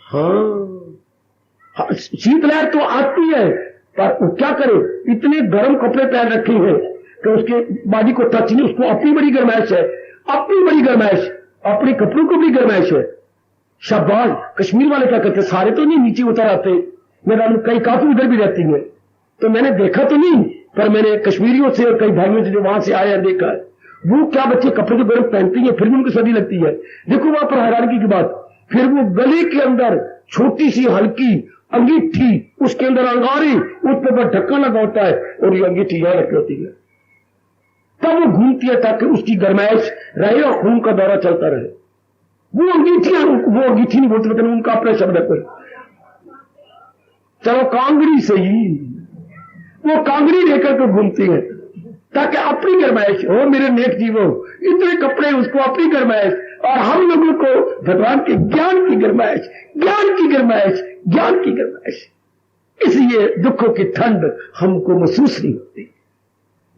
हाँ, शीतलहर तो आती है, पर वो क्या करे, इतने गर्म कपड़े पहन रखे हैं कि उसके बॉडी को टच नहीं, उसको अपनी बड़ी गर्माइश है, अपनी बड़ी गर्माइश, अपने कपड़ों को भी गर्माइश है। शाबाश। कश्मीर वाले क्या करते, सारे तो नहीं नीचे उतर आते, मेरा कई काफी उधर भी रहती है, तो मैंने देखा तो नहीं, पर मैंने कश्मीरियों से और कई भाइयों से जो वहां से आए हैं देखा है, वो क्या बच्चे कपड़े तो गर्म पहनते हैं, फिर भी उनको सर्दी लगती है। देखो वहां पर हैरानगी की बात, फिर वो गले के अंदर छोटी सी हल्की अंगीठी, उसके अंदर अंगारी, उस पर ढक्कन लगा होता है और ये अंगीठी यहां रखी होती है, तब वो घूमती है ताकि उसकी गर्माइश रहे और खून का दौरा चलता रहे। वो अंगीठी नहीं बोलते, पता नहीं उनका अपना शब्द है कोई, चलो कांगड़ी से ही, वो कांगड़ी लेकर के घूमती है ताकि अपनी गर्माइश हो। मेरे नेक जीवो, इतने कपड़े, उसको अपनी गर्माइश, और हम लोगों को भगवान के ज्ञान की गर्माइश, ज्ञान की गर्माइश, ज्ञान की गर्माइश। इसलिए दुखों की ठंड हमको महसूस नहीं होती,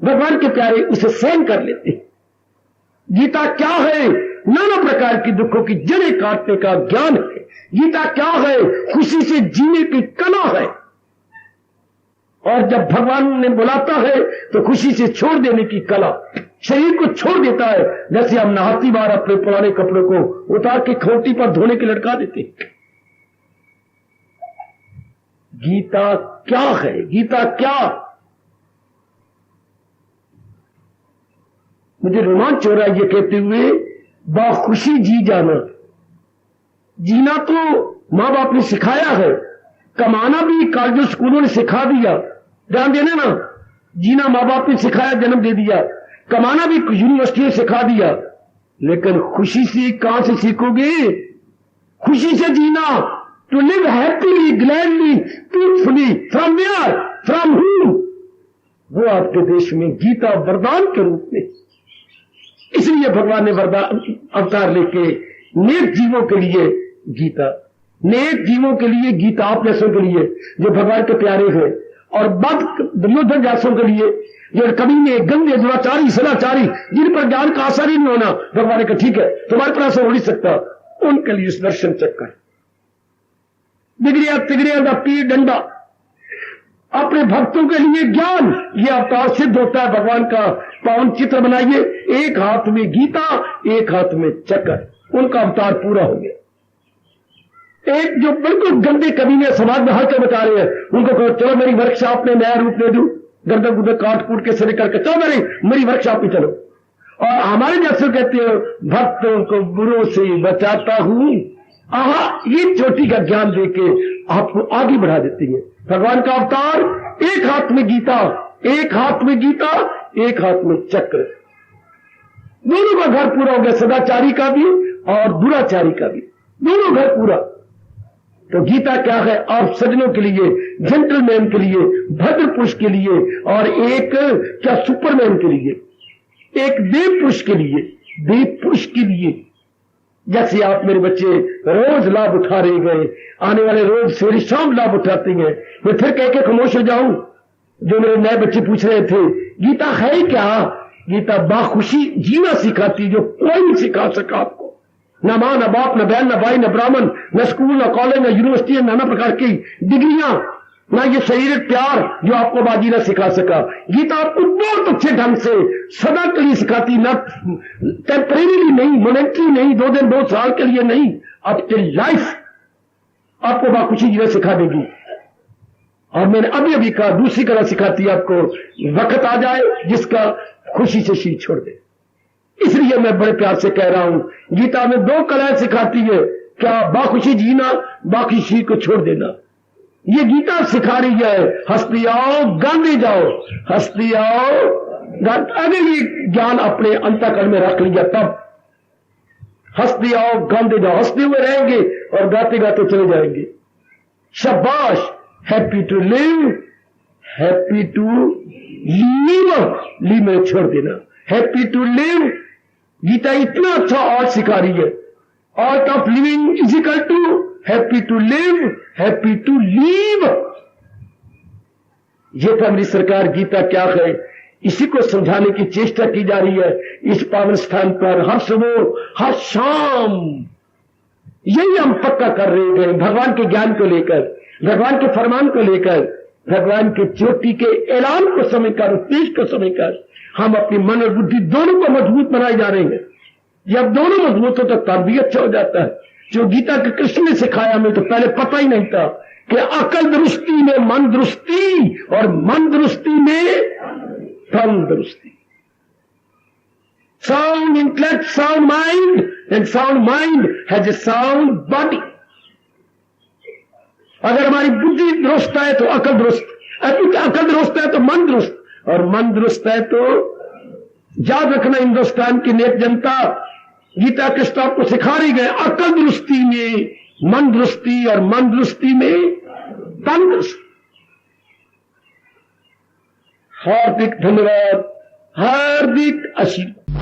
भगवान के प्यारे उसे सहन कर लेते हैं। गीता क्या है? नाना प्रकार की दुखों की जड़ें काटने का ज्ञान है। गीता क्या है? खुशी से जीने की कला है। और जब भगवान ने बुलाता है तो खुशी से छोड़ देने की कला, शरीर को छोड़ देता है, जैसे हम नहाती बार अपने पुराने कपड़ों को उतार के खोटी पर धोने के लटका देते। गीता क्या है? गीता क्या? मुझे रोमांच हो रहा है ये कहते हुए, बाखुशी जी जाना। जीना तो मां बाप ने सिखाया है, कमाना भी कॉलेजों स्कूलों ने सिखा दिया, ध्यान देना ना, जीना मां बाप ने सिखाया, जन्म दे दिया, कमाना भी यूनिवर्सिटी ने सिखा दिया, लेकिन खुशी से कहां से सीखोगे? खुशी से जीना, to live happily, gladly, peacefully, from where, from whom, वो आपके देश में गीता वरदान के रूप में। इसलिए भगवान ने वरदान अवतार लेके नेक जीवों के लिए गीता, नेक जीवों के लिए गीता, आप जैसों के लिए जो भगवान के प्यारे हैं, और बद दुर्योधन जैसों के लिए जो कमीने, गंदे, दुराचारी, सदाचारी, जिन पर ज्ञान का असर ही नहीं होना, भगवान ने कहा ठीक है तुम्हारे पर असर हो नहीं सकता, उनके लिए सुदर्शन चक्र, बिगड़िया तिगड़िया का पीर डंडा, अपने भक्तों के लिए ज्ञान, ये अवतार सिद्ध होता है। भगवान का पावन चित्र बनाइए, एक हाथ में गीता, एक हाथ में चक्र, उनका अवतार पूरा हो गया। एक जो बिल्कुल गंदे कमीने समाज में हल्के बता रहे हैं, उनको कहो चलो मेरी वर्कशॉप में नया रूप दे दूं, गर्दन गुर्दन काट कूट के सरे करके चलो मेरी वर्कशॉप में चलो। और हमारे जैसे कहते हो भक्तों को बुरों से बचाता हूं, ये चोटी का ज्ञान देके आपको आगे बढ़ा देती है। भगवान का अवतार, एक हाथ में गीता, एक हाथ में गीता, एक हाथ में चक्र, दोनों का घर पूरा हो गया, सदाचारी का भी और दुराचारी का भी, दोनों घर पूरा। तो गीता क्या है? आप सज्जनों के लिए, जेंटलमैन के लिए, भद्र पुरुष के लिए, और एक क्या सुपरमैन के लिए, एक देव पुरुष के लिए, देव पुरुष के लिए। जैसे आप मेरे बच्चे रोज लाभ उठा रहे गए, आने वाले रोज सवेरे शाम लाभ उठाते हैं, मैं फिर कह के खामोश हो जाऊं? जो मेरे नए बच्चे पूछ रहे थे गीता है क्या? गीता बाखुशी जीना सिखाती, जो कोई नहीं सिखा सका आपको, न मां, न बाप, न बहन, न भाई, न ब्राह्मण, न स्कूल, न कॉलेज, न यूनिवर्सिटी, नाना प्रकार की डिग्रियां, ना ये शारीरिक प्यार जो आपको बाजी न सिखा सका। गीता आपको बहुत अच्छे ढंग से सदा के लिए सिखाती, ना टेम्परेरी नहीं, मोमेंटरी नहीं, 2 दिन 2 साल के लिए नहीं, अब टिल लाइफ आपको बाखुशी जीना सिखा देगी। और मैंने अभी अभी कहा दूसरी कला सिखाती है आपको, वक्त आ जाए जिसका खुशी से शीत छोड़ दे। इसलिए मैं बड़े प्यार से कह रहा हूं, गीता में 2 कलाएं सिखाती है, क्या? बाखुशी जीना, बाकी शीत को छोड़ देना। ये गीता सिखा रही है, हंसती आओ गांधी जाओ, हंसती आओ। अगर ये ज्ञान अपने अंतःकरण में रख लिया तब हंसती आओ गांधी जाओ, हंसते हुए रहेंगे और गाते गाते चले जाएंगे। शाबाश। Happy to live, happy to leave में छोड़ देना, हैप्पी टू लिव। गीता इतना अच्छा और सिखा रही है, art of living is equal to happy to live, happy to leave. ये तो हमारी सरकार गीता क्या है, इसी को समझाने की चेष्टा की जा रही है इस पावन स्थान पर। हर सुबह हर शाम यही हम पक्का कर रहे हैं, भगवान के ज्ञान को लेकर, भगवान के फरमान को लेकर, भगवान के ज्योति के ऐलान को समझकर, उपदेश को समझकर हम अपनी मन और बुद्धि दोनों को मजबूत बनाए जा रहे हैं। जब दोनों मजबूत हो तो तब भी अच्छा हो जाता है। जो गीता के कृष्ण ने सिखाया हमें तो पहले पता ही नहीं था कि अकल दुरुस्ती में मन दुरुस्ती और मन दुरुस्ती में तन दुरुस्ती। Sound intellect, sound mind, and sound mind has a sound body. अगर हमारी बुद्धि दुरुस्त है तो अकल दुरुस्त, अकल दुरुस्त है तो मन दुरुस्त, और मन दुरुस्त है तो याद रखना हिंदुस्तान की नेक जनता, गीता कृष्ण आपको सिखा रही गए अकल दुरुस्ती में मन दुरुस्ती और मन दुरुस्ती में तन दुरुस्ती। हार्दिक धन्यवाद, हार्दिक आशीर्वाद।